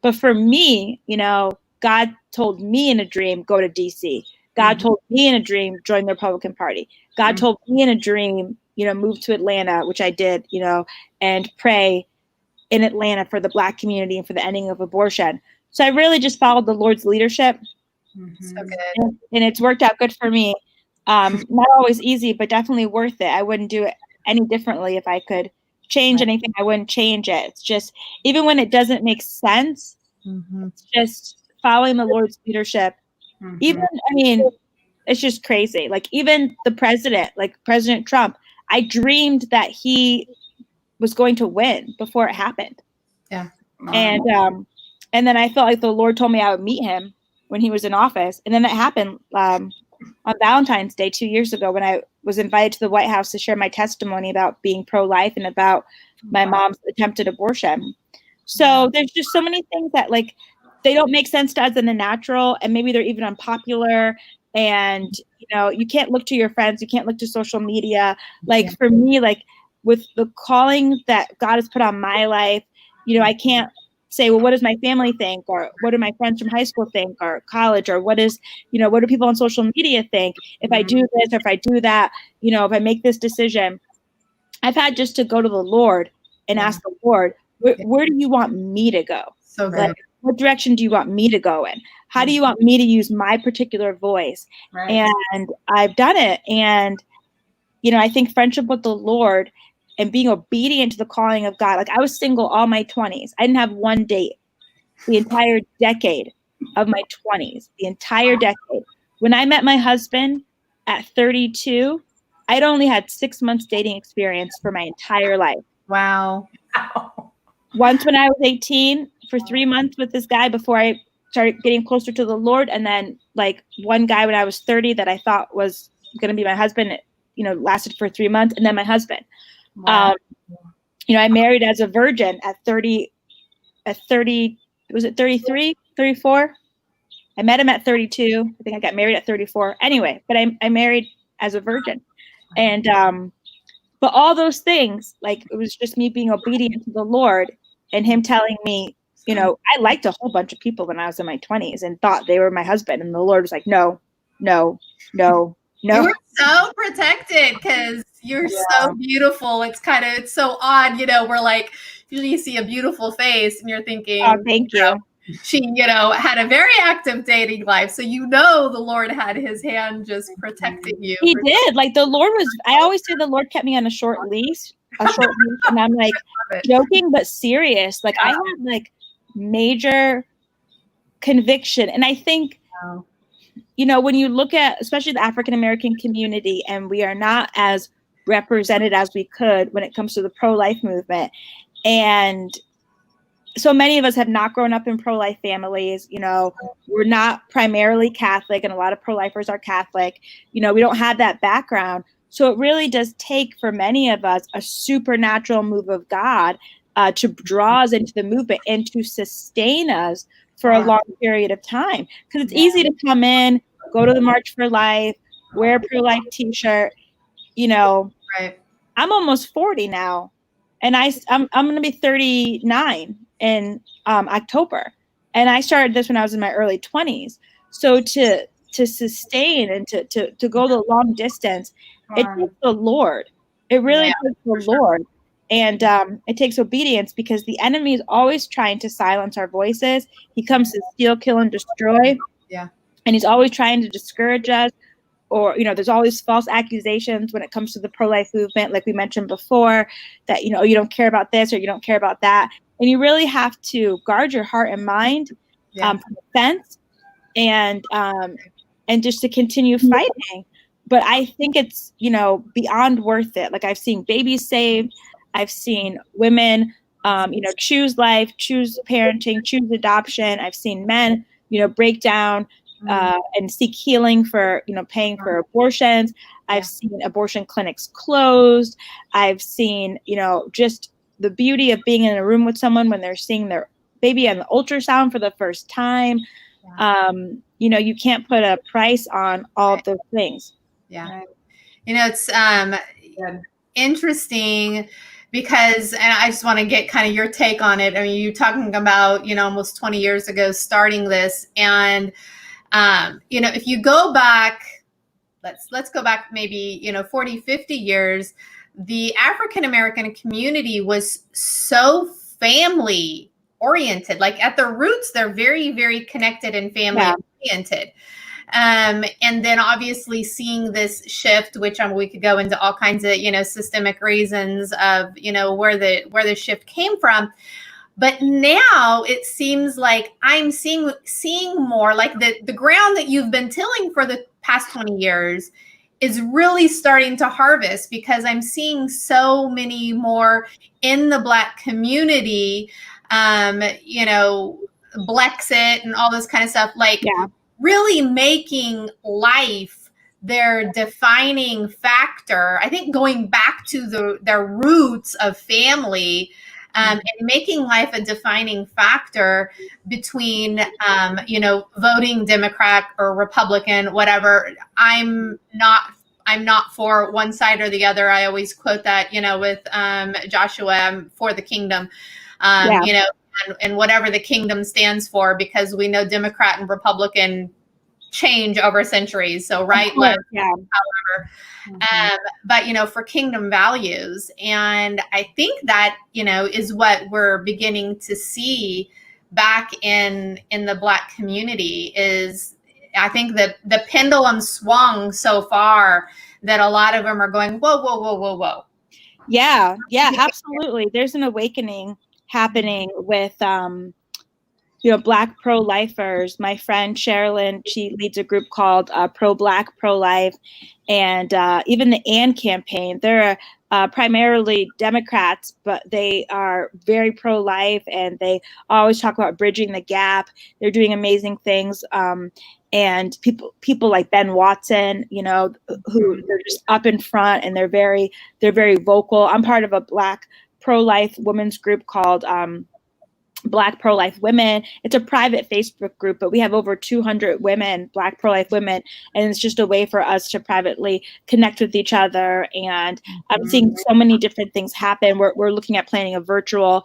But for me, God told me in a dream, go to DC. God told me in a dream, join the Republican Party. God told me in a dream, move to Atlanta, which I did, and pray in Atlanta for the Black community and for the ending of abortion. So I really just followed the Lord's leadership.
So good.
And it's worked out good for me. Not always easy, but definitely worth it. I wouldn't do it any differently. If I could change anything, I wouldn't change it. It's just, even when it doesn't make sense, it's just following the Lord's leadership. It's just crazy. Like even the president, like President Trump, I dreamed that he was going to win before it happened.
Yeah.
And then I felt like the Lord told me I would meet him when he was in office. And then that happened on Valentine's Day 2 years ago, when I was invited to the White House to share my testimony about being pro-life and about my mom's attempted abortion. So there's just so many things that like, they don't make sense to us in the natural, and maybe they're even unpopular. And, you can't look to your friends. You can't look to social media. Like for me, like with the calling that God has put on my life, I can't say, well, what does my family think? Or what do my friends from high school think, or college? Or what do people on social media think? If I do this, or if I do that, if I make this decision, I've had just to go to the Lord and ask the Lord, where do you want me to go?
So good.
Like, what direction do you want me to go in? How do you want me to use my particular voice?
Right.
And I've done it. And, I think friendship with the Lord and being obedient to the calling of God. Like, I was single all my 20s. I didn't have one date the entire decade of my 20s, the entire decade. When I met my husband at 32, I'd only had 6 months dating experience for my entire life.
Wow.
Once when I was 18 for 3 months with this guy before I started getting closer to the Lord. And then like one guy when I was 30 that I thought was going to be my husband, lasted for 3 months. And then my husband.
Wow.
I married as a virgin at 30, was it 33, 34? I met him at 32. I think I got married at 34. Anyway, but I married as a virgin. And, but all those things, like, it was just me being obedient to the Lord and him telling me, I liked a whole bunch of people when I was in my 20s and thought they were my husband. And the Lord was like, no.
You were so protected because you're so beautiful. It's so odd. We're like, usually you see a beautiful face and you're thinking,
oh, thank you.
She, had a very active dating life. So, the Lord had his hand just protecting you.
He did. Like, the Lord I always say the Lord kept me on a short leash. And I'm like joking, but serious. Like, I had like major conviction. And I think, when you look at, especially the African-American community, and we are not as represented as we could when it comes to the pro-life movement. And so many of us have not grown up in pro-life families. We're not primarily Catholic, and a lot of pro-lifers are Catholic. We don't have that background. So it really does take, for many of us, a supernatural move of God to draw us into the movement and to sustain us for a long period of time. Because it's easy to come in, go to the March for Life, wear a pro-life t-shirt.
Right.
I'm almost 40 now, and I'm going to be 39 in October. And I started this when I was in my early 20s. So to sustain and to go the long distance, it takes the Lord. It really takes the Lord. And it takes obedience, because the enemy is always trying to silence our voices. He comes to steal, kill, and destroy.
Yeah.
And he's always trying to discourage us. Or, there's always false accusations when it comes to the pro-life movement, like we mentioned before, that, you don't care about this or you don't care about that. And you really have to guard your heart and mind from offense and just to continue fighting. But I think it's, beyond worth it. Like, I've seen babies saved. I've seen women, choose life, choose parenting, choose adoption. I've seen men, break down and seek healing for, paying for abortions. I've seen abortion clinics closed. I've seen, just the beauty of being in a room with someone when they're seeing their baby on the ultrasound for the first time. You can't put a price on all of those things.
Yeah. It's interesting because, and I just want to get kind of your take on it. I mean, you're talking about, almost 20 years ago starting this, and if you go back, let's go back maybe, 40, 50 years, the African-American community was so family oriented. Like, at their roots, they're very, very connected and family oriented. And then obviously seeing this shift, which we could go into all kinds of, systemic reasons of, where the shift came from. But now it seems like I'm seeing more like the ground that you've been tilling for the past 20 years is really starting to harvest, because I'm seeing so many more in the Black community, Blexit and all this kind of stuff, really making life their defining factor. I think going back to their roots of family, and making life a defining factor between, voting Democrat or Republican, whatever. I'm not for one side or the other. I always quote that, with Joshua, I'm for the kingdom, and whatever the kingdom stands for, because we know Democrat and Republican change over centuries. So right, left, however. But, for kingdom values. And I think that, is what we're beginning to see back in the Black community is, I think that the pendulum swung so far that a lot of them are going, whoa, whoa, whoa, whoa, whoa.
Yeah, absolutely. There's an awakening happening with, Black pro-lifers. My friend Sherilyn, she leads a group called Pro-Black, Pro-Life, and even the AND campaign. They're primarily Democrats, but they are very pro-life, and they always talk about bridging the gap. They're doing amazing things. And people like Ben Watson, who they're just up in front, and they're very vocal. I'm part of a Black pro-life women's group called Black pro-life women. It's a private Facebook group, but we have over 200 women, Black pro-life women, and it's just a way for us to privately connect with each other. And I'm seeing so many different things happen. We're looking at planning a virtual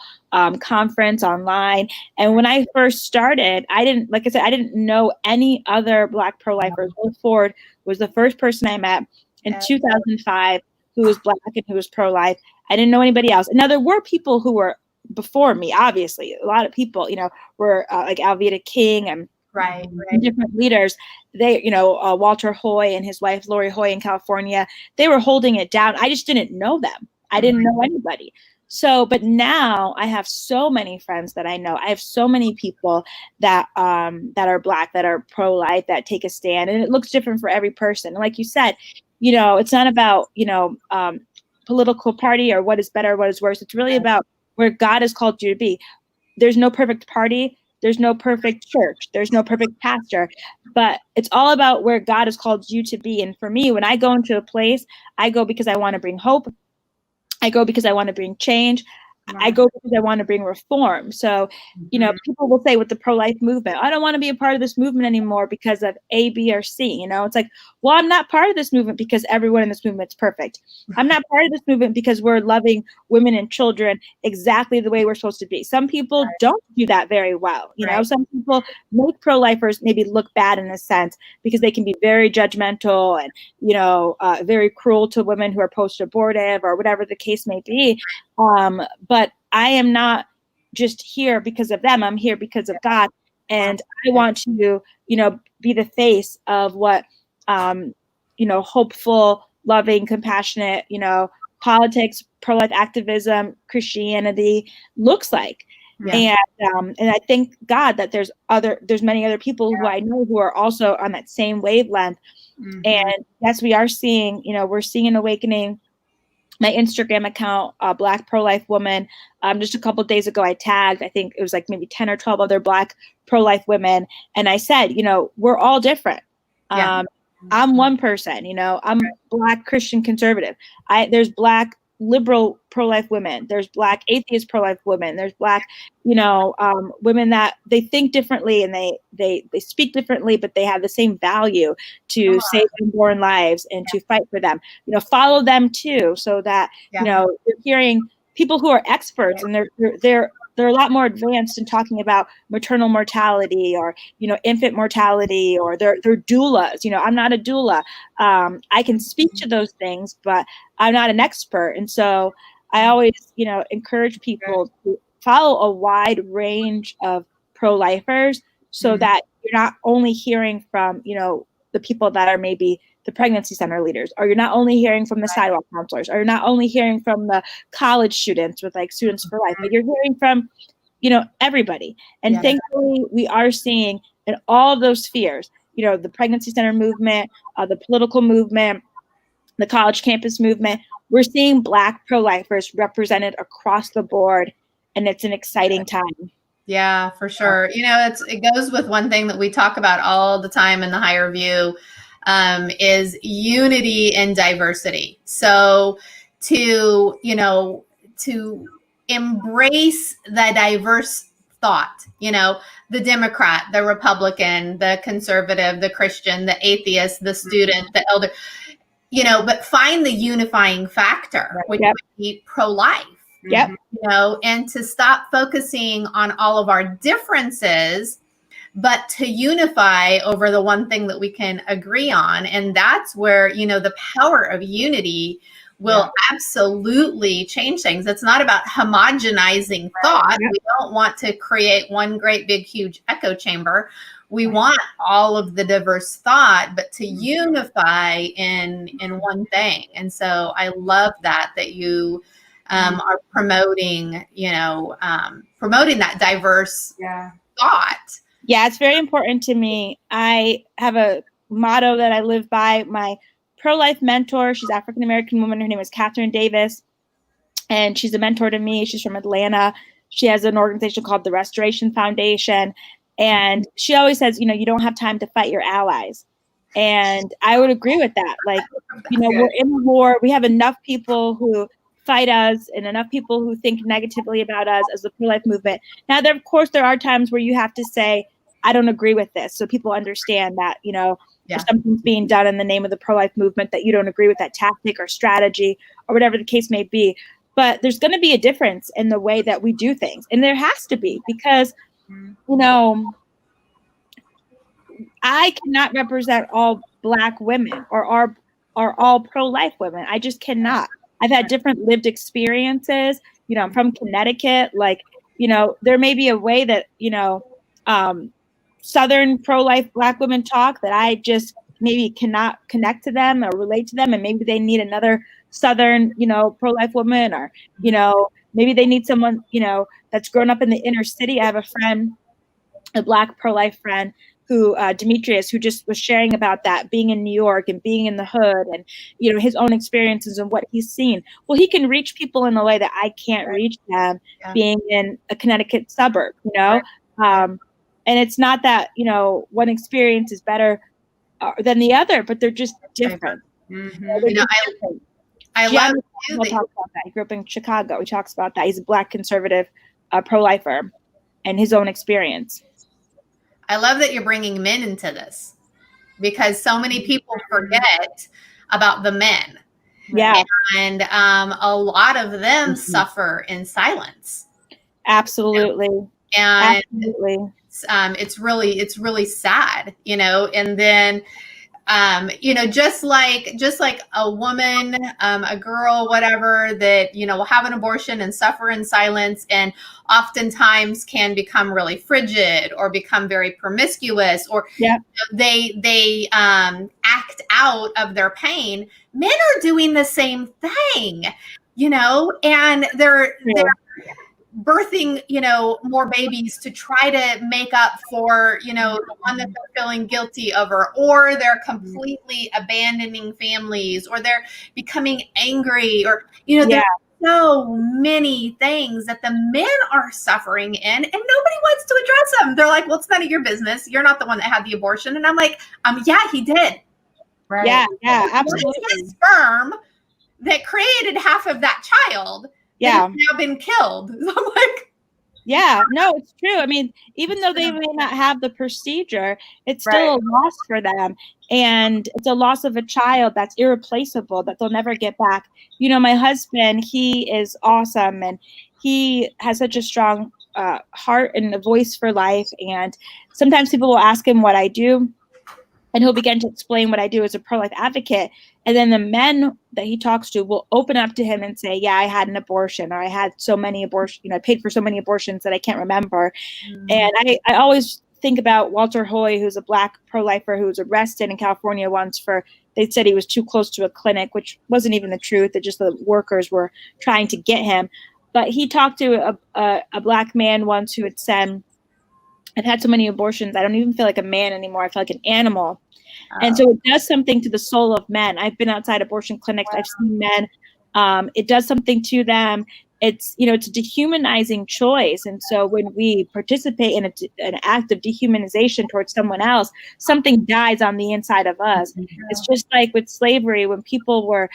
conference online. And when I first started, I didn't know any other Black pro-lifers. Will Ford was the first person I met in 2005 who was Black and who was pro-life. I didn't know anybody else. Now, there were people who were before me, obviously. A lot of people, were like Alveda King and
Right.
different leaders. They, Walter Hoy and his wife, Lori Hoy in California, they were holding it down. I just didn't know them. I didn't know anybody. So, but now I have so many friends that I know. I have so many people that are Black, that are pro-life, that take a stand, and it looks different for every person. And like you said, it's not about, political party or what is better, what is worse. It's really about where God has called you to be. There's no perfect party. There's no perfect church. There's no perfect pastor, but it's all about where God has called you to be. And for me, when I go into a place, I go because I want to bring hope. I go because I want to bring change. I go because I want to bring reform. So, people will say with the pro-life movement, I don't want to be a part of this movement anymore because of A, B, or C. It's like, well, I'm not part of this movement because everyone in this movement is perfect. I'm not part of this movement because we're loving women and children exactly the way we're supposed to be. Some people don't do that very well. Some people make pro-lifers maybe look bad in a sense because they can be very judgmental and, very cruel to women who are post-abortive or whatever the case may be. But I am not just here because of them. I'm here because of God. And I want to, be the face of what, hopeful, loving, compassionate, politics, pro-life activism, Christianity looks like. Yeah. And I thank God that there's many other people who I know who are also on that same wavelength. And yes, we are seeing, we're seeing an awakening. My Instagram account, Black pro-life woman, just a couple of days ago, I tagged, I think it was like maybe 10 or 12 other Black pro-life women. And I said, we're all different. I'm one person, I'm Black Christian conservative. There's Black liberal pro-life women. There's Black atheist pro-life women. There's Black, women that they think differently and they speak differently, but they have the same value to save unborn lives and to fight for them. Follow them too, so that you're hearing people who are experts and they're a lot more advanced in talking about maternal mortality or infant mortality, or they're doulas. I'm not a doula. I can speak to those things, but I'm not an expert. And so I always encourage people to follow a wide range of pro-lifers so that you're not only hearing from the people that are maybe the pregnancy center leaders, or you're not only hearing from the sidewalk counselors, or you're not only hearing from the college students with like Students for Life, but you're hearing from, everybody. And thankfully we are seeing in all of those spheres, the pregnancy center movement, the political movement, the college campus movement, we're seeing Black pro-lifers represented across the board. And it's an exciting time.
Yeah, for sure. It goes with one thing that we talk about all the time in the Higher View, is unity and diversity. So to embrace the diverse thought, the Democrat, the Republican, the conservative, the Christian, the atheist, the student, the elder, but find the unifying factor, which would be pro-life. And to stop focusing on all of our differences, but to unify over the one thing that we can agree on. And that's where, the power of unity will absolutely change things. It's not about homogenizing thought. We don't want to create one great big huge echo chamber. We want all of the diverse thought, but to unify in one thing. And so I love that you are promoting, promoting that diverse thought.
Yeah, it's very important to me. I have a motto that I live by. My pro-life mentor, she's African-American woman. Her name is Catherine Davis, and she's a mentor to me. She's from Atlanta. She has an organization called the Restoration Foundation. And she always says, you don't have time to fight your allies. And I would agree with that. Like, we're in a war. We have enough people who fight us and enough people who think negatively about us as the pro-life movement. Now, of course, there are times where you have to say, I don't agree with this. So people understand that, if something's being done in the name of the pro-life movement, that you don't agree with that tactic or strategy or whatever the case may be. But there's going to be a difference in the way that we do things. And there has to be, because, I cannot represent all Black women or all pro-life women. I just cannot. I've had different lived experiences. I'm from Connecticut. Like, there may be a way that, Southern pro-life Black women talk that I just maybe cannot connect to them or relate to them. And maybe they need another Southern, pro-life woman, or, maybe they need someone, that's grown up in the inner city. I have a friend, a Black pro-life friend, who Demetrius, who just was sharing about that, being in New York and being in the hood and, his own experiences and what he's seen. Well, he can reach people in a way that I can't reach them being in a Connecticut suburb, and it's not that, one experience is better than the other, but they're just different.
I love
talks about that. He grew up in Chicago. He talks about that. He's a Black conservative pro-lifer and his own experience.
I love that you're bringing men into this, because so many people forget about the men.
Yeah.
And a lot of them suffer in silence.
Absolutely.
And
absolutely.
It's really sad, and then, just like a woman, a girl, whatever, that, will have an abortion and suffer in silence, and oftentimes can become really frigid or become very promiscuous, or they act out of their pain. Men are doing the same thing, and they're birthing, more babies to try to make up for, the one that they're feeling guilty over, or they're completely abandoning families, or they're becoming angry, or, there's so many things that the men are suffering in, and nobody wants to address them. They're like, well, it's none of your business. You're not the one that had the abortion. And I'm like, yeah, he did.
Right. Yeah, absolutely.
His sperm that created half of that child has now been killed. So I'm like,
yeah, no, it's true. I mean, even though they may not have the procedure, it's still a loss for them. And it's a loss of a child that's irreplaceable, that they'll never get back. My husband, he is awesome. And he has such a strong heart and a voice for life. And sometimes people will ask him what I do, and he'll begin to explain what I do as a pro-life advocate. And then the men that he talks to will open up to him and say, yeah, I had an abortion, or I had so many abortions, I paid for so many abortions that I can't remember. And I always think about Walter Hoy, who's a Black pro-lifer who was arrested in California once they said he was too close to a clinic, which wasn't even the truth. That just the workers were trying to get him. But he talked to a Black man once who had said, I've had so many abortions, I don't even feel like a man anymore. I feel like an animal. And so it does something to the soul of men. I've been outside abortion clinics. I've seen men. It does something to them. It's, it's a dehumanizing choice. And so when we participate in an act of dehumanization towards someone else, something dies on the inside of us. It's just like with slavery, when people were,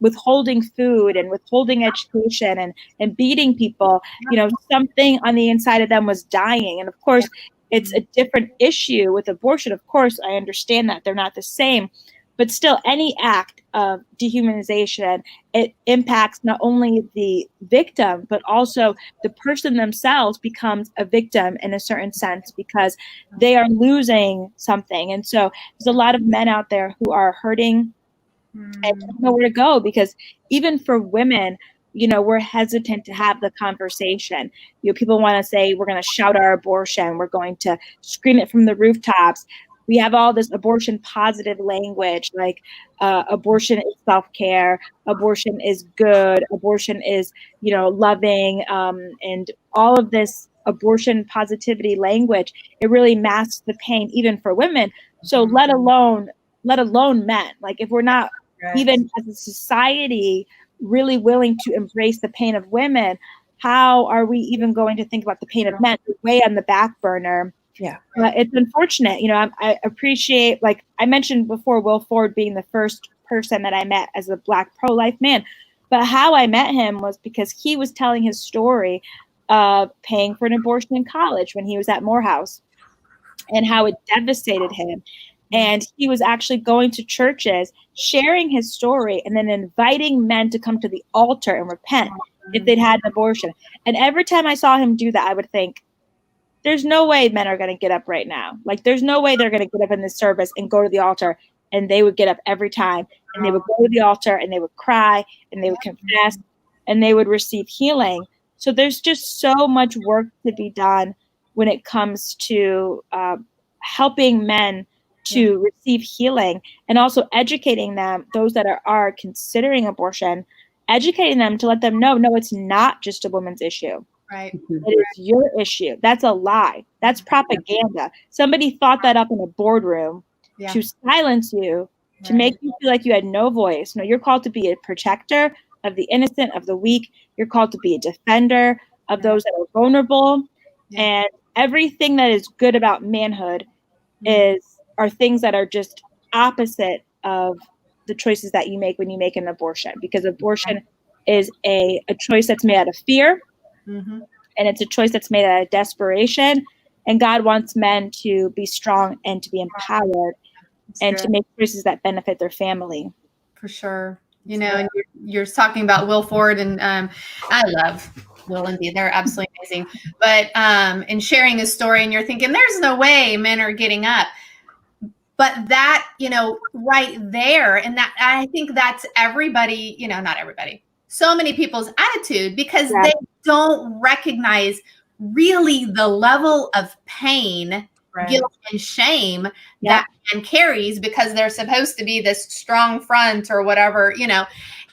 withholding food and withholding education and beating people, something on the inside of them was dying. And of course, it's a different issue with abortion. Of course, I understand that they're not the same, but still any act of dehumanization, it impacts not only the victim, but also the person themselves becomes a victim in a certain sense, because they are losing something. And so there's a lot of men out there who are hurting and don't know where to go, because even for women, we're hesitant to have the conversation. People want to say we're going to shout our abortion, we're going to scream it from the rooftops. We have all this abortion positive language, like abortion is self-care, abortion is good, abortion is loving, and all of this abortion positivity language. It really masks the pain even for women. So let alone men. Like, if we're not even as a society really willing to embrace the pain of women, how are we even going to think about the pain of men? Way on the back burner.
Yeah.
It's unfortunate. I appreciate, like I mentioned before, Will Ford being the first person that I met as a Black pro-life man. But how I met him was because he was telling his story of paying for an abortion in college when he was at Morehouse, and how it devastated him. And he was actually going to churches, sharing his story, and then inviting men to come to the altar and repent if they'd had an abortion. And every time I saw him do that, I would think, there's no way men are going to get up right now. Like, there's no way they're going to get up in this service and go to the altar. And they would get up every time, and they would go to the altar, and they would cry, and they would confess, and they would receive healing. So there's just so much work to be done when it comes to helping men to receive healing, and also educating them, those that are considering abortion, educating them to let them know, no, it's not just a woman's issue.
Right.
It is your issue. That's a lie. That's propaganda. Somebody thought that up in a boardroom to silence you, to make you feel like you had no voice. No, you're called to be a protector of the innocent, of the weak. You're called to be a defender of those that are vulnerable. And everything that is good about manhood are things that are just opposite of the choices that you make when you make an abortion, because abortion is a choice that's made out of fear. And it's a choice that's made out of desperation. And God wants men to be strong and to be empowered and to make choices that benefit their family.
For sure. And you're talking about Will Ford, and I love Will and Dee. They're absolutely amazing. But in sharing his story, and you're thinking, there's no way men are getting up. But that, right there, and that, I think that's everybody, not everybody, so many people's attitude, because they don't recognize really the level of pain, guilt, and shame that man carries, because they're supposed to be this strong front or whatever,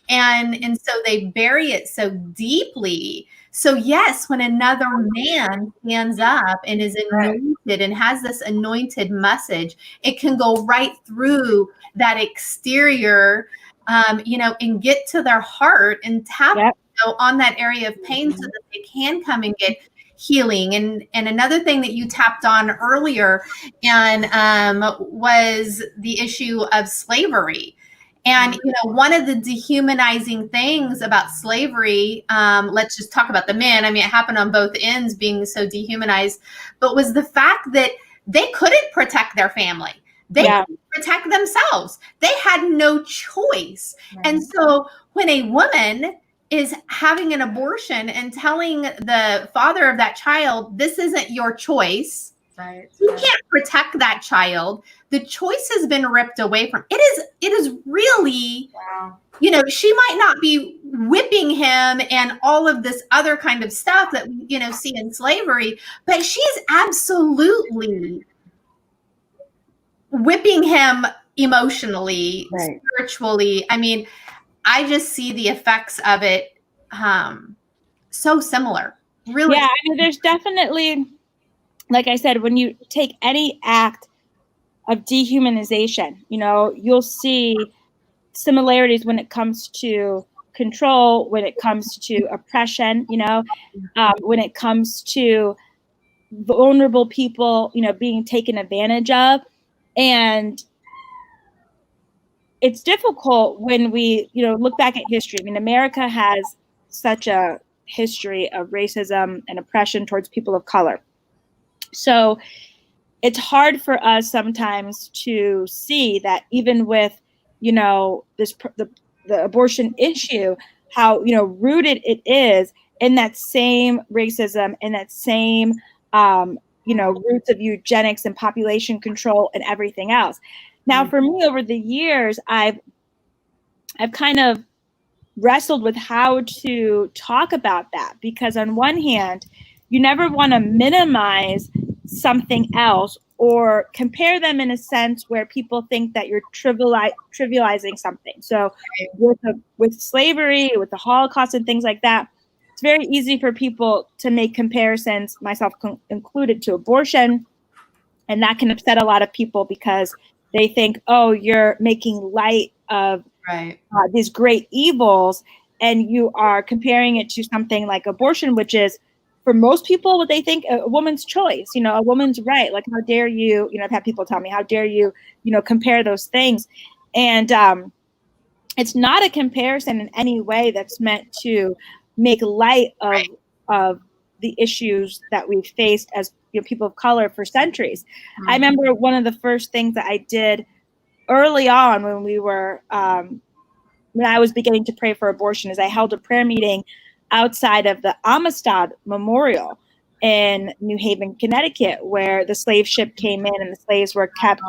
and so they bury it so deeply. So yes, when another man stands up and is anointed and has this anointed message, it can go right through that exterior, and get to their heart and tap on that area of pain, so that they can come and get healing. And another thing that you tapped on earlier, and was the issue of slavery. And, one of the dehumanizing things about slavery, let's just talk about the men. I mean, it happened on both ends, being so dehumanized, but was the fact that they couldn't protect their family. They couldn't protect themselves. They had no choice. And so when a woman is having an abortion and telling the father of that child, this isn't your choice, you can't protect that child. The choice has been ripped away from it. Is really, she might not be whipping him and all of this other kind of stuff that we, see in slavery, but she's absolutely whipping him emotionally, spiritually. I mean, I just see the effects of it so similar. Really.
Yeah, I mean, there's definitely, like I said, when you take any act of dehumanization, you'll see similarities when it comes to control, when it comes to oppression, when it comes to vulnerable people, being taken advantage of. And it's difficult when we, look back at history. I mean, America has such a history of racism and oppression towards people of color. So it's hard for us sometimes to see that even with, the abortion issue, how, rooted it is in that same racism and that same, roots of eugenics and population control and everything else. Now, for me, over the years, I've I've kind of wrestled with how to talk about that, because on one hand, you never want to minimize something else or compare them in a sense where people think that you're trivializing something. So with slavery, with the Holocaust and things like that, it's very easy for people to make comparisons, myself included, to abortion. And that can upset a lot of people because they think, oh, you're making light of these great evils, and you are comparing it to something like abortion, which is, for most people, what they think a woman's choice, a woman's right. Like, how dare you, I've had people tell me, how dare you, compare those things. And it's not a comparison in any way that's meant to make light of the issues that we've faced as people of color for centuries. Mm-hmm. I remember one of the first things that I did early on when we were when I was beginning to pray for abortion is I held a prayer meeting outside of the Amistad Memorial in New Haven, Connecticut, where the slave ship came in and the slaves were kept.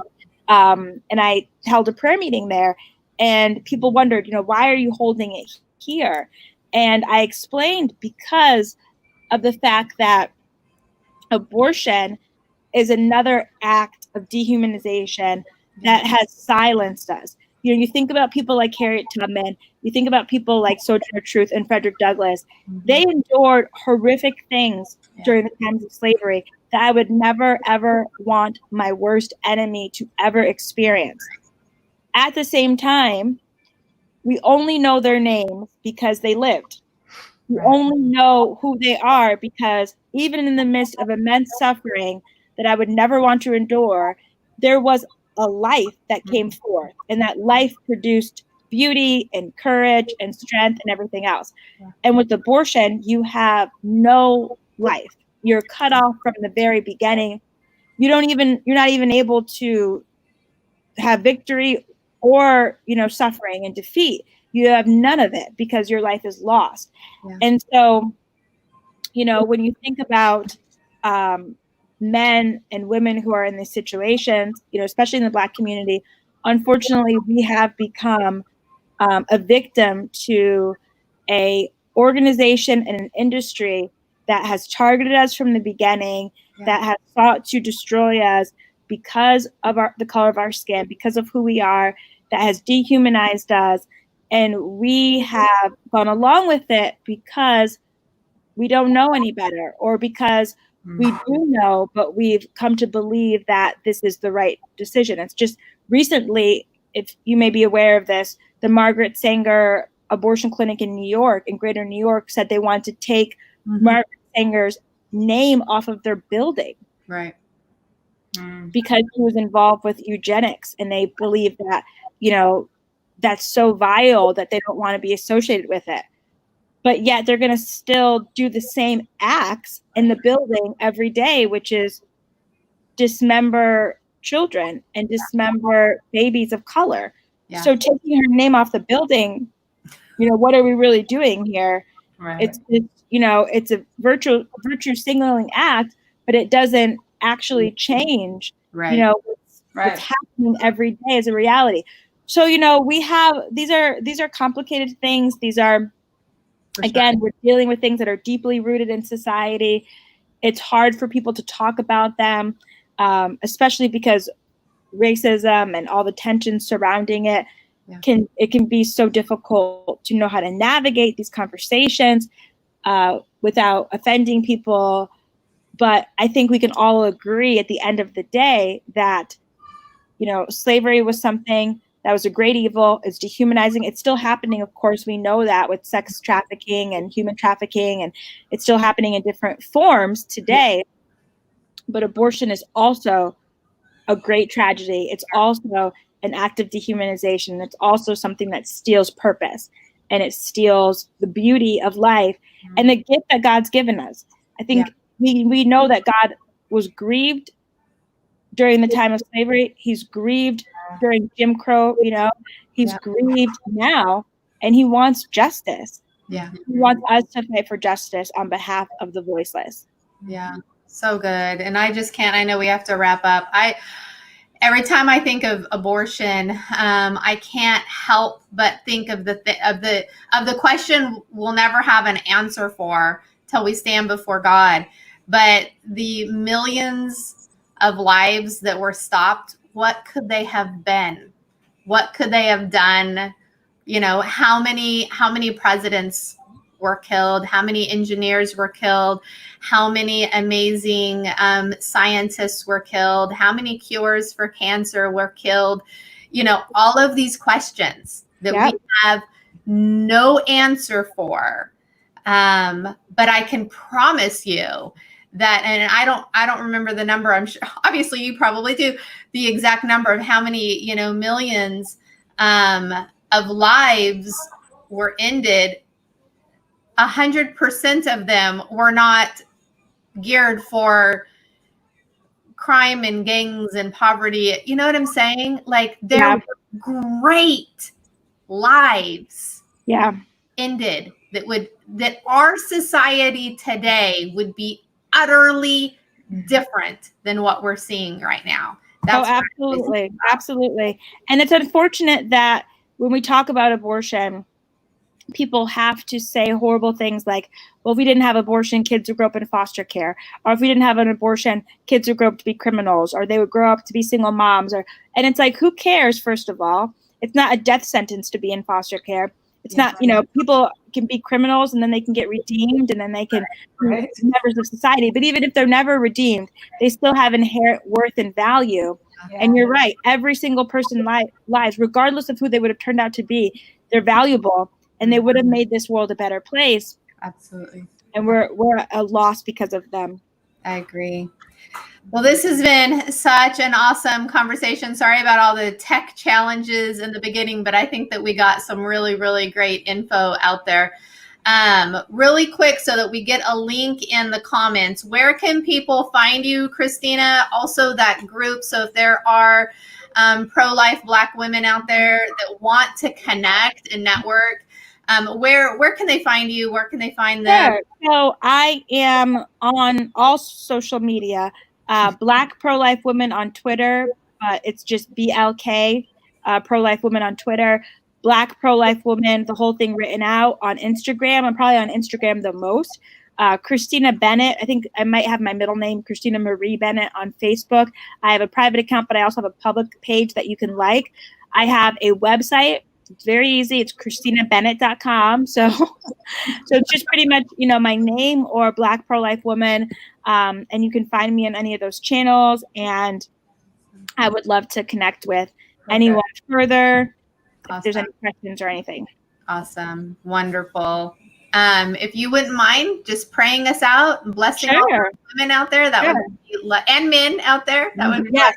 And I held a prayer meeting there, and people wondered, why are you holding it here? And I explained, because of the fact that abortion is another act of dehumanization that has silenced us. You think about people like Harriet Tubman, you think about people like Sojourner Truth and Frederick Douglass. Mm-hmm. They endured horrific things during the times of slavery that I would never, ever want my worst enemy to ever experience. At the same time, we only know their names because they lived. We only know who they are because even in the midst of immense suffering that I would never want to endure, there was a life that came forth, and that life produced beauty and courage and strength and everything else. And with abortion, you have no life. You're cut off from the very beginning. You're not even able to have victory or, suffering and defeat. You have none of it because your life is lost. Yeah. And so, when you think about men and women who are in these situations, especially in the Black community, unfortunately, we have become a victim to a organization and an industry that has targeted us from the beginning, that has sought to destroy us because of the color of our skin, because of who we are, that has dehumanized us. And we have gone along with it because we don't know any better, or because we do know, but we've come to believe that this is the right decision. It's just recently, if you may be aware of this, the Margaret Sanger abortion clinic in New York, in Greater New York, said they want to take Margaret Sanger's name off of their building. Right. Because he was involved with eugenics, and they believe that, that's so vile that they don't want to be associated with it. But yet they're going to still do the same acts in the building every day, which is dismember children and dismember babies of color. Yeah. So taking her name off the building, what are we really doing here? Right. It's a virtue signaling act, but it doesn't actually change, what's happening every day as a reality. So, we have, these are complicated things. These are, again, we're dealing with things that are deeply rooted in society. It's hard for people to talk about them, especially because racism and all the tensions surrounding it can be so difficult to know how to navigate these conversations without offending people. But I think we can all agree at the end of the day that, slavery was something that was a great evil. It's dehumanizing. It's still happening. Of course, we know that with sex trafficking and human trafficking, and it's still happening in different forms today. But abortion is also a great tragedy. It's also an act of dehumanization. It's also something that steals purpose, and it steals the beauty of life and the gift that God's given us. I think we know that God was grieved during the time of slavery. He's grieved during Jim Crow, he's grieved now, and he wants justice. Yeah. He wants us to fight for justice on behalf of the voiceless.
Yeah. So good. And I just can't, I know we have to wrap up. every time I think of abortion, I can't help but think of the question we'll never have an answer for till we stand before God. But the millions of lives that were stopped, what could they have been? What could they have done? You know, how many presidents were killed? How many engineers were killed? How many amazing scientists were killed? How many cures for cancer were killed? You know, all of these questions that we have no answer for. But I can promise you that, and I don't remember the number. I'm sure, obviously you probably do, the exact number of how many, you know, millions of lives were ended. 100% of them were not geared for crime and gangs and poverty. You know what I'm saying? Like, there were great lives ended that our society today would be utterly different than what we're seeing right now. That's
absolutely. And it's unfortunate that when we talk about abortion, people have to say horrible things like, well, if we didn't have abortion, kids would grow up in foster care. Or if we didn't have an abortion, kids would grow up to be criminals, or they would grow up to be single moms. And it's like, who cares, first of all? It's not a death sentence to be in foster care. It's not, you know, people can be criminals and then they can get redeemed and then they can be members of society. But even if they're never redeemed, they still have inherent worth and value. And you're right. Every single person lives, regardless of who they would have turned out to be, they're valuable and they would have made this world a better place.
Absolutely.
And we're at a loss because of them.
I agree. Well, this has been such an awesome conversation. Sorry about all the tech challenges in the beginning, but I think that we got some really, really great info out there. Really quick, so that we get a link in the comments. Where can people find you, Christina? Also that group. So if there are pro-life Black women out there that want to connect and network, where can they find you? Where can they find them?
So I am on all social media. Black Pro-Life Women on Twitter. It's just BLK, Pro-Life Women on Twitter. Black Pro-Life Woman, the whole thing written out, on Instagram. I'm probably on Instagram the most. Christina Bennett, I think I might have my middle name, Christina Marie Bennett, on Facebook. I have a private account, but I also have a public page that you can like. I have a website. It's very easy. It's ChristinaBennett.com. So it's just pretty much, you know, my name or Black Pro-Life Woman. And you can find me on any of those channels. And I would love to connect with anyone further if there's any questions or anything.
Awesome. Wonderful. If you wouldn't mind just praying us out and blessing all the women out there, that would be, and men out there, that would be
yes.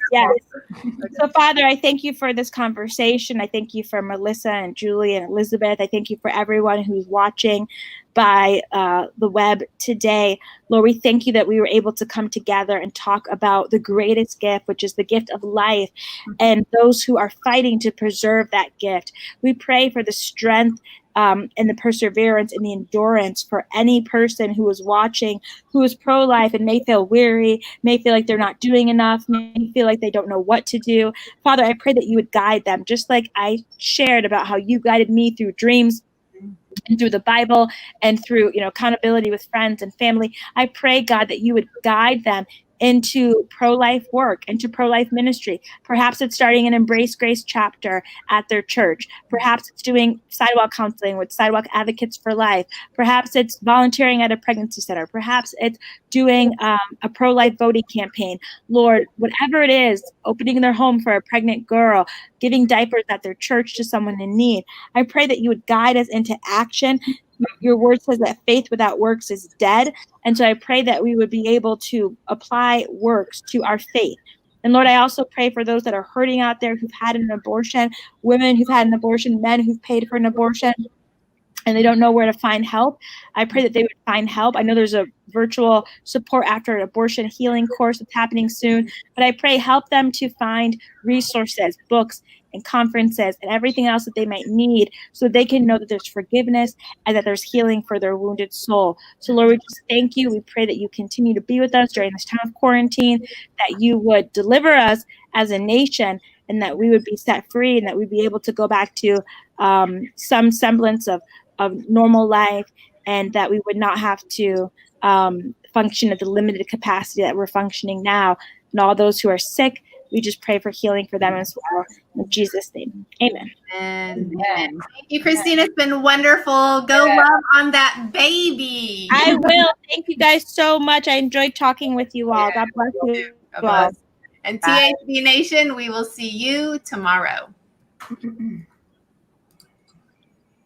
So Father, I thank you for this conversation. I thank you for Melissa and Julie and Elizabeth. I thank you for everyone who's watching by the web today. Lord, we thank you that we were able to come together and talk about the greatest gift, which is the gift of life, and those who are fighting to preserve that gift. We pray for the strength and the perseverance and the endurance for any person who is watching, who is pro-life and may feel weary, may feel like they're not doing enough, may feel like they don't know what to do. Father, I pray that you would guide them, just like I shared about how you guided me through dreams and through the Bible and through, you know, accountability with friends and family. I pray, God, that you would guide them into pro-life work, into pro-life ministry. Perhaps it's starting an Embrace Grace chapter at their church. Perhaps it's doing sidewalk counseling with Sidewalk Advocates for Life. Perhaps it's volunteering at a pregnancy center. Perhaps it's doing a pro-life voting campaign. Lord, whatever it is, opening their home for a pregnant girl, giving diapers at their church to someone in need. I pray that you would guide us into action. Your word says that faith without works is dead. And so I pray that we would be able to apply works to our faith. And Lord, I also pray for those that are hurting out there who've had an abortion, women who've had an abortion, men who've paid for an abortion, and they don't know where to find help. I pray that they would find help. I know there's a virtual support after an abortion healing course that's happening soon, but I pray help them to find resources, books, and conferences and everything else that they might need, so they can know that there's forgiveness and that there's healing for their wounded soul. So Lord, we just thank you. We pray that you continue to be with us during this time of quarantine, that you would deliver us as a nation, and that we would be set free, and that we'd be able to go back to some semblance of normal life, and that we would not have to function at the limited capacity that we're functioning now. And all those who are sick, we just pray for healing for them as well. In Jesus' name, amen.
Amen. Thank you, Christina. It's been wonderful. Go love on that baby.
I will. Thank you guys so much. I enjoyed talking with you all. God bless you all.
And THB Nation, we will see you tomorrow.